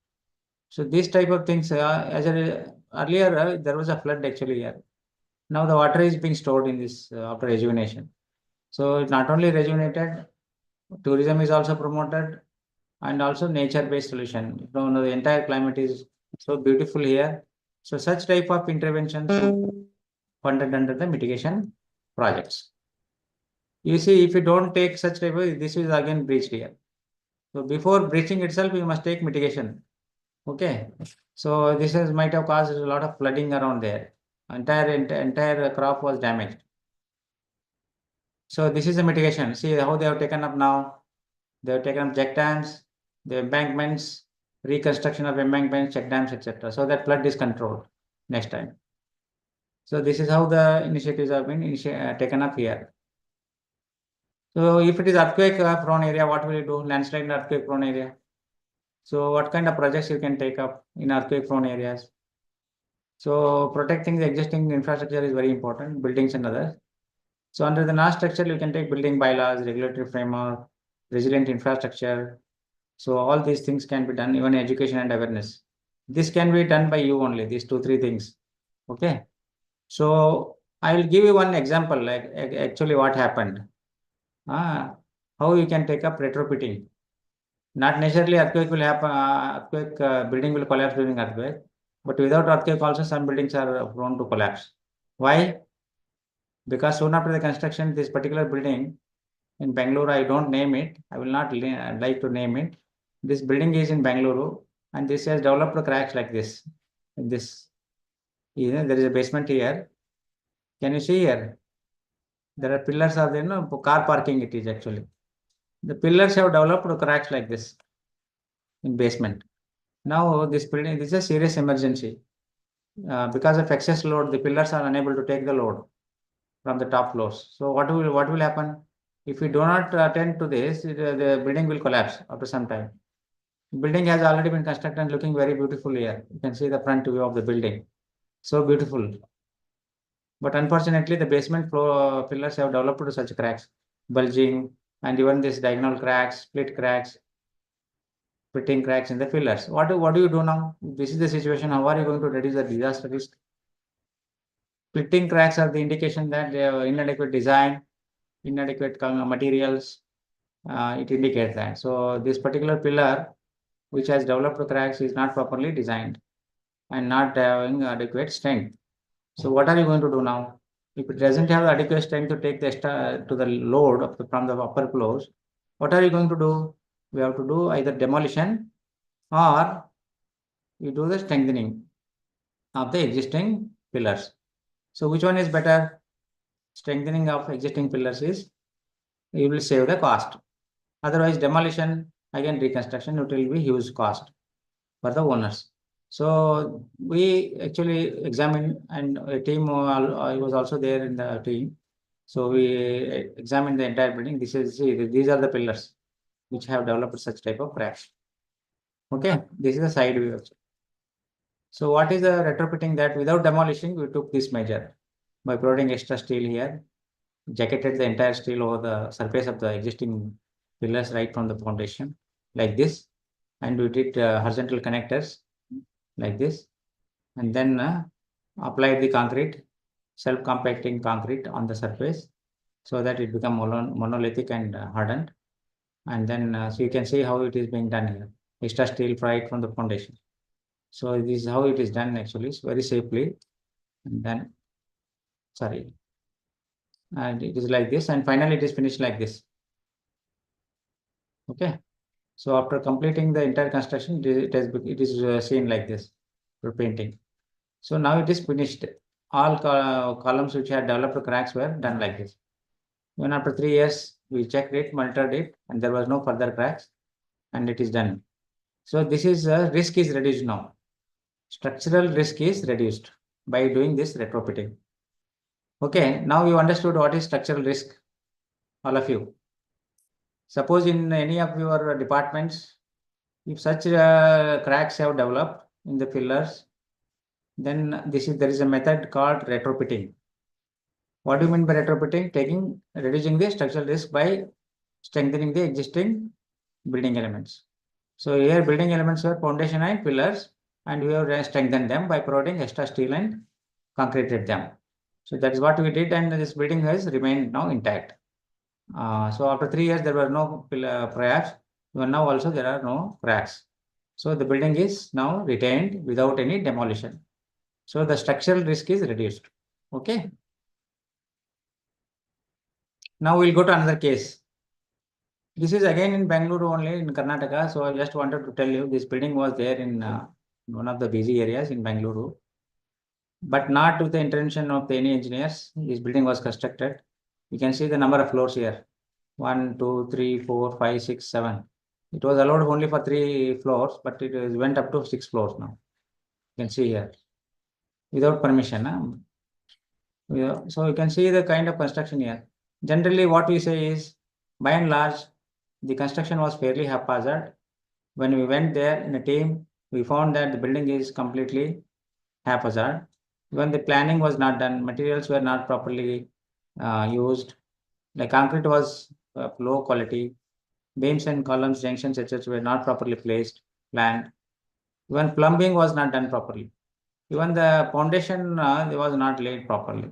So these type of things, earlier there was a flood actually here. Now the water is being stored in this after rejuvenation. So it not only rejuvenated, tourism is also promoted, and also nature-based solution. The entire climate is so beautiful here. So such type of interventions funded under the mitigation projects. You see, if you don't take such type of, this is again breached here. So before breaching itself, you must take mitigation. Okay. So this might have caused a lot of flooding around there. Entire crop was damaged. So this is the mitigation. See how they have taken up now. They have taken up check dams, the embankments, reconstruction of embankments, check dams, etc. So that flood is controlled next time. So this is how the initiatives have been taken up here. So if it is earthquake prone area, what will you do? Landslide and earthquake prone area. So what kind of projects you can take up in earthquake prone areas? So protecting the existing infrastructure is very important, buildings and others. So under the NAS structure, you can take building bylaws, regulatory framework, resilient infrastructure. So all these things can be done, even education and awareness. This can be done by you only, these 2-3 things. Okay. So I will give you one example, like actually what happened. How you can take up retrofitting. Not necessarily earthquake will happen, building will collapse during earthquake, but without earthquake also some buildings are prone to collapse. Why? Because soon after the construction, this particular building in Bangalore, I don't name it. I will not like to name it. This building is in Bangalore, and this has developed cracks like this. There is a basement here. Can you see here? There are pillars are there, no? Car parking it is actually. The pillars have developed cracks like this in basement. Now this building, this is a serious emergency. Because of excess load, the pillars are unable to take the load from the top floors. So what will happen? If we do not attend to this, the building will collapse after some time. The building has already been constructed and looking very beautiful here. You can see the front view of the building. So beautiful. But unfortunately, the basement floor pillars have developed such cracks, bulging, and even this diagonal cracks, split cracks, fitting cracks in the pillars. What do you do now? This is the situation. How are you going to reduce the disaster risk? Splitting cracks are the indication that they have inadequate design, inadequate materials. It indicates that. So this particular pillar, which has developed cracks, is not properly designed and not having adequate strength. So what are you going to do now? If it doesn't have adequate strength to take the to the load from the upper floors, what are you going to do? We have to do either demolition or you do the strengthening of the existing pillars. So which one is better? Strengthening of existing pillars is, you will save the cost. Otherwise, demolition, again reconstruction, it will be huge cost for the owners. So we actually examined, and a team, I was also there in the team. So we examined the entire building. These are the pillars which have developed such type of cracks. Okay, this is the side view. So what is the retrofitting? That without demolishing, we took this measure by providing extra steel here, jacketed the entire steel over the surface of the existing pillars right from the foundation like this, and we did horizontal connectors like this, and then applied the concrete self-compacting concrete on the surface so that it become monolithic and hardened. And then so you can see how it is being done here. Extra steel fried from the foundation. So this is how it is done actually, it's very safely. And then, sorry, and it is like this, and finally it is finished like this. Okay. So after completing the entire construction, it is seen like this for painting. So now it is finished. All columns which had developed cracks were done like this. Even after 3 years, we checked it, monitored it, and there was no further cracks, and it is done. So this is risk is reduced now. Structural risk is reduced by doing this retrofitting. Okay, now you understood what is structural risk, all of you. Suppose in any of your departments, if such cracks have developed in the pillars, then there is a method called retrofitting. What do you mean by retrofitting? Reducing the structural risk by strengthening the existing building elements. So here building elements are foundation and pillars, and we have strengthened them by providing extra steel and concreted them. So that is what we did, and this building has remained now intact. So after 3 years, there were no cracks. Even now also there are no cracks. So the building is now retained without any demolition. So the structural risk is reduced. Okay. Now we'll go to another case. This is again in Bangalore only, in Karnataka. So I just wanted to tell you this building was there in one of the busy areas in Bangalore, but not with the intervention of any engineers. This building was constructed. You can see the number of floors here. 1, 2, 3, 4, 5, 6, 7. It was allowed only for 3 floors, but it went up to 6 floors now. You can see here without permission. So you can see the kind of construction here. Generally, what we say is, by and large, the construction was fairly haphazard. When we went there in a team, we found that the building is completely haphazard. When the planning was not done, materials were not properly used. The concrete was of low quality. Beams and columns, junctions, etc. were not properly planned. Even plumbing was not done properly. Even the foundation was not laid properly.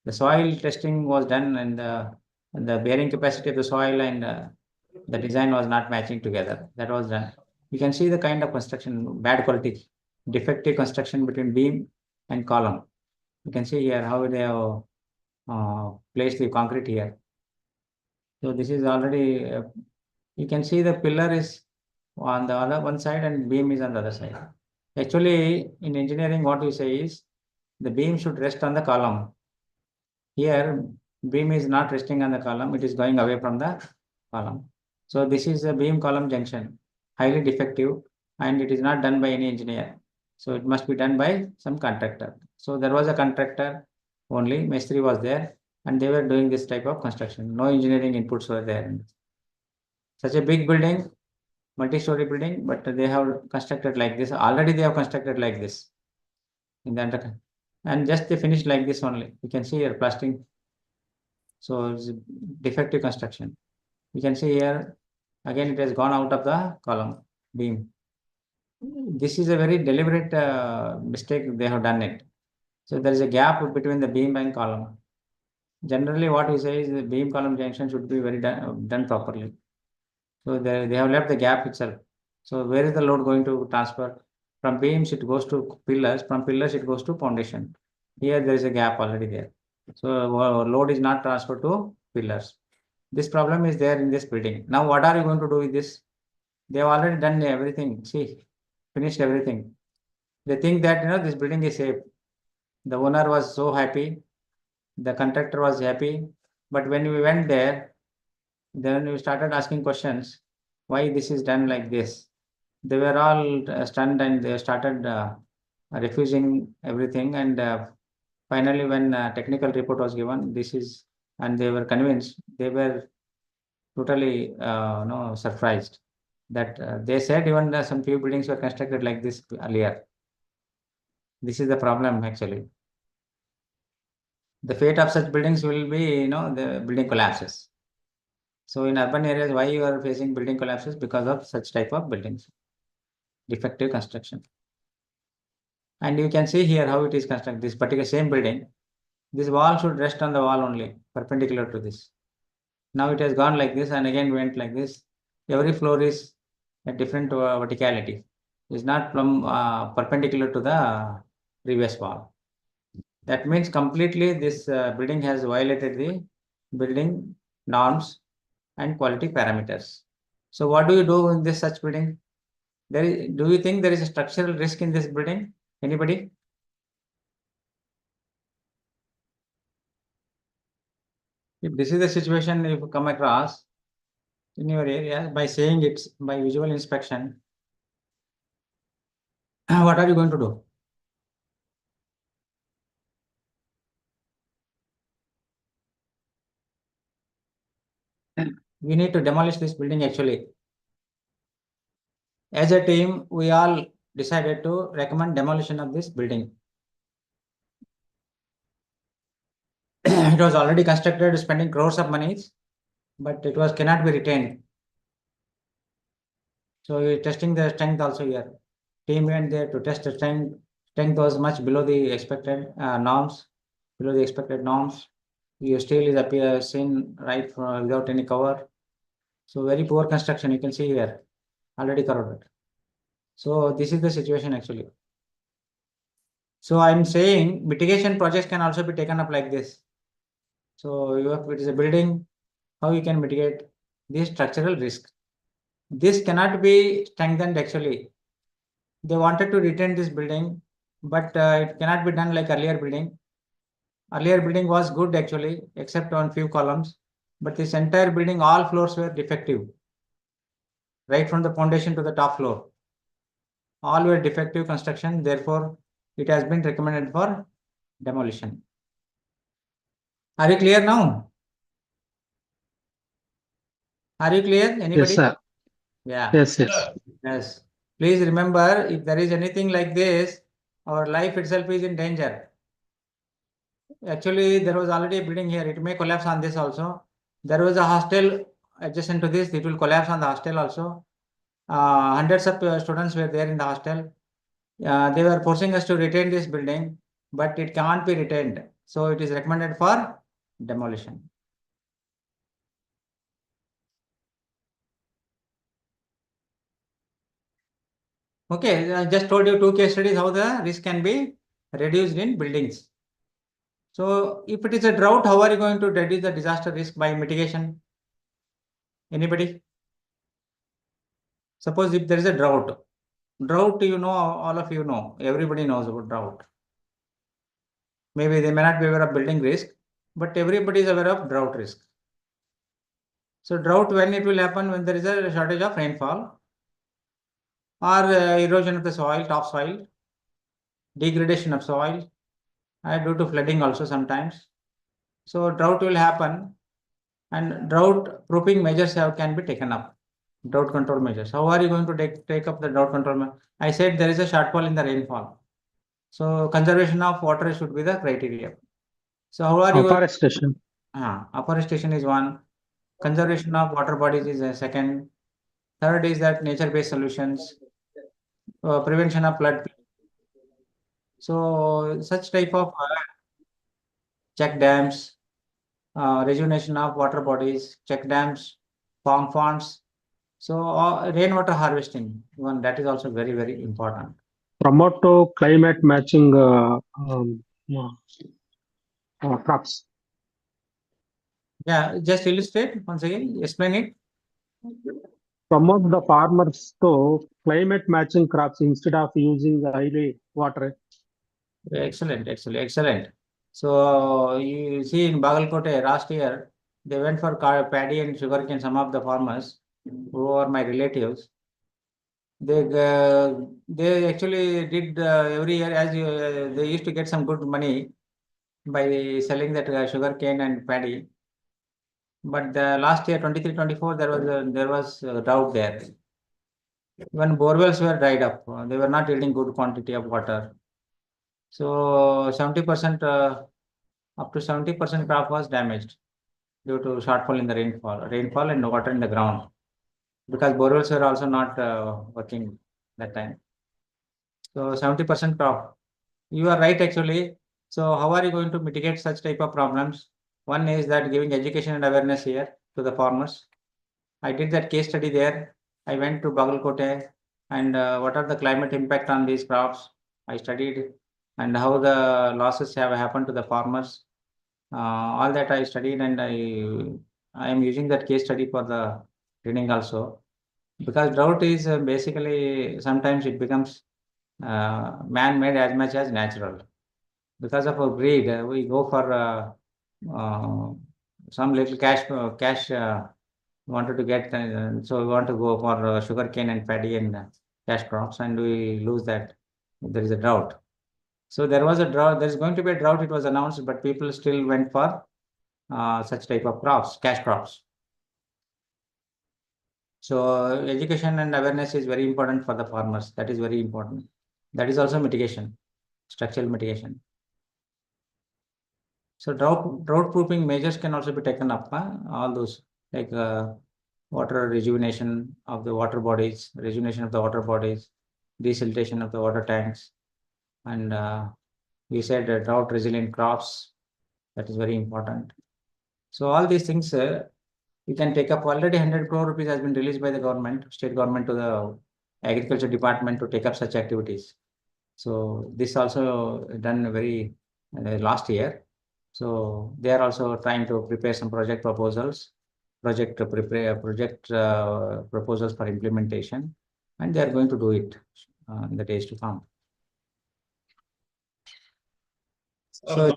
The soil testing was done, and the bearing capacity of the soil and the design was not matching together. That was done. You can see the kind of construction, bad quality, defective construction between beam and column. You can see here how they have placed the concrete here. So this is already, you can see the pillar is on the other one side and beam is on the other side. Actually, in engineering, what we say is the beam should rest on the column. Here, beam is not resting on the column, it is going away from the column. So this is a beam column junction, highly defective, and it is not done by any engineer. So it must be done by some contractor. So there was a contractor only, Mestri was there, and they were doing this type of construction. No engineering inputs were there. Such a big building, multi-story building, but they have constructed like this. Already they have constructed like this. And just they finished like this only. You can see here plastering. So it's defective construction. You can see here, again, it has gone out of the column, beam. This is a very deliberate mistake they have done it. So there is a gap between the beam and column. Generally, what we say is the beam column junction should be done properly. So they have left the gap itself. So where is the load going to transfer? From beams it goes to pillars, from pillars it goes to foundation. Here there is a gap already there. So load is not transferred to pillars. This problem is there in this building. Now what are you going to do with this? They have already done everything. See, finished everything. They think that this building is safe. The owner was so happy. The contractor was happy. But when we went there, then we started asking questions. Why this is done like this? They were all stunned, and they started refusing everything. And finally, when technical report was given, and they were convinced, they were totally surprised that they said even some few buildings were constructed like this earlier. This is the problem actually. The fate of such buildings will be, the building collapses. So in urban areas, why you are facing building collapses? Because of such type of buildings, defective construction. And you can see here how it is constructed. This particular same building, This wall should rest on the wall only, perpendicular to this. Now it has gone like this and again went like this. Every floor is a different verticality. It's not perpendicular to the previous wall. That means completely this building has violated the building norms and quality parameters. So what do you do in this such building? Do you think there is a structural risk in this building? Anybody? If this is the situation you come across in your area by saying it's by visual inspection, what are you going to do? We need to demolish this building actually. As a team, we all decided to recommend demolition of this building. It was already constructed, spending crores of monies, but it cannot be retained. So we're testing the strength also here. Team went there to test the strength. Strength was much below the expected norms. Below the expected norms. Your steel is seen right without any cover. So very poor construction. You can see here, already corroded. So this is the situation actually. So I'm saying mitigation projects can also be taken up like this. So if it is a building, how you can mitigate this structural risk? This cannot be strengthened actually. They wanted to retain this building, but it cannot be done like earlier building. Earlier building was good actually, except on few columns, but this entire building, all floors were defective. Right from the foundation to the top floor. All were defective construction, therefore it has been recommended for demolition. Are you clear now? Are you clear? Anybody? Yes, sir. Yeah. Yes, yes. Yes. Please remember, if there is anything like this, our life itself is in danger. Actually, there was already a building here. It may collapse on this also. There was a hostel adjacent to this. It will collapse on the hostel also. Hundreds of students were there in the hostel. They were forcing us to retain this building, but it can't be retained. So it is recommended for demolition. Okay, I just told you 2 case studies how the risk can be reduced in buildings. So if it is a drought, how are you going to reduce the disaster risk by mitigation? Anybody? Suppose if there is a drought, you know, all of you know, everybody knows about drought. Maybe they may not be aware of building risk, but everybody is aware of drought risk. So drought, when it will happen? When there is a shortage of rainfall or erosion of the soil, topsoil, degradation of soil, due to flooding also sometimes. So drought will happen, and drought proofing measures can be taken up. Drought control measures. How are you going to take up the drought control? I said there is a shortfall in the rainfall. So conservation of water should be the criteria. So how are you? Afforestation. Afforestation is one. Conservation of water bodies is a second. Third is that nature-based solutions. Prevention of flood. So such type of check dams, rejuvenation of water bodies, check dams, farm ponds. So rainwater harvesting, one that is also very, very important. Promote to climate matching crops. Yeah, just illustrate once again, explain it. Promote the farmers to climate matching crops instead of using highly water. Excellent, excellent. So you see in Bagalkote last year, they went for paddy and sugarcane, some of the farmers who are my relatives. They actually did every year, as they used to get some good money by selling that sugarcane and paddy. But the last year, 23-24, there was drought there. Even borewells were dried up. They were not yielding good quantity of water. So 70%, up to 70% crop was damaged due to shortfall in the rainfall and water in the ground, because borewells were also not working that time. So 70% crop. You are right actually. So how are you going to mitigate such type of problems? One is that giving education and awareness here to the farmers. I did that case study there. I went to Bagalkote and what are the climate impact on these crops? I studied and how the losses have happened to the farmers. All that I studied and I am using that case study for the training also. Because drought is basically sometimes it becomes man-made as much as natural. Because of our greed, we go for some little cash wanted to get, so we want to go for sugarcane and paddy and cash crops, and we lose that. There is a drought. So there was a drought. There is going to be a drought. It was announced, but people still went for such type of crops, cash crops. So education and awareness is very important for the farmers. That is very important. That is also mitigation, structural mitigation. So drought proofing measures can also be taken up. All those like water rejuvenation of the water bodies, desiltation of the water tanks, and we said drought resilient crops. That is very important. So all these things you can take up. Already 100 crore rupees has been released by the government, state government, to the agriculture department to take up such activities. So this also done very last year. So they are also trying to prepare some project proposals, proposals for implementation, and they are going to do it in the days to come. So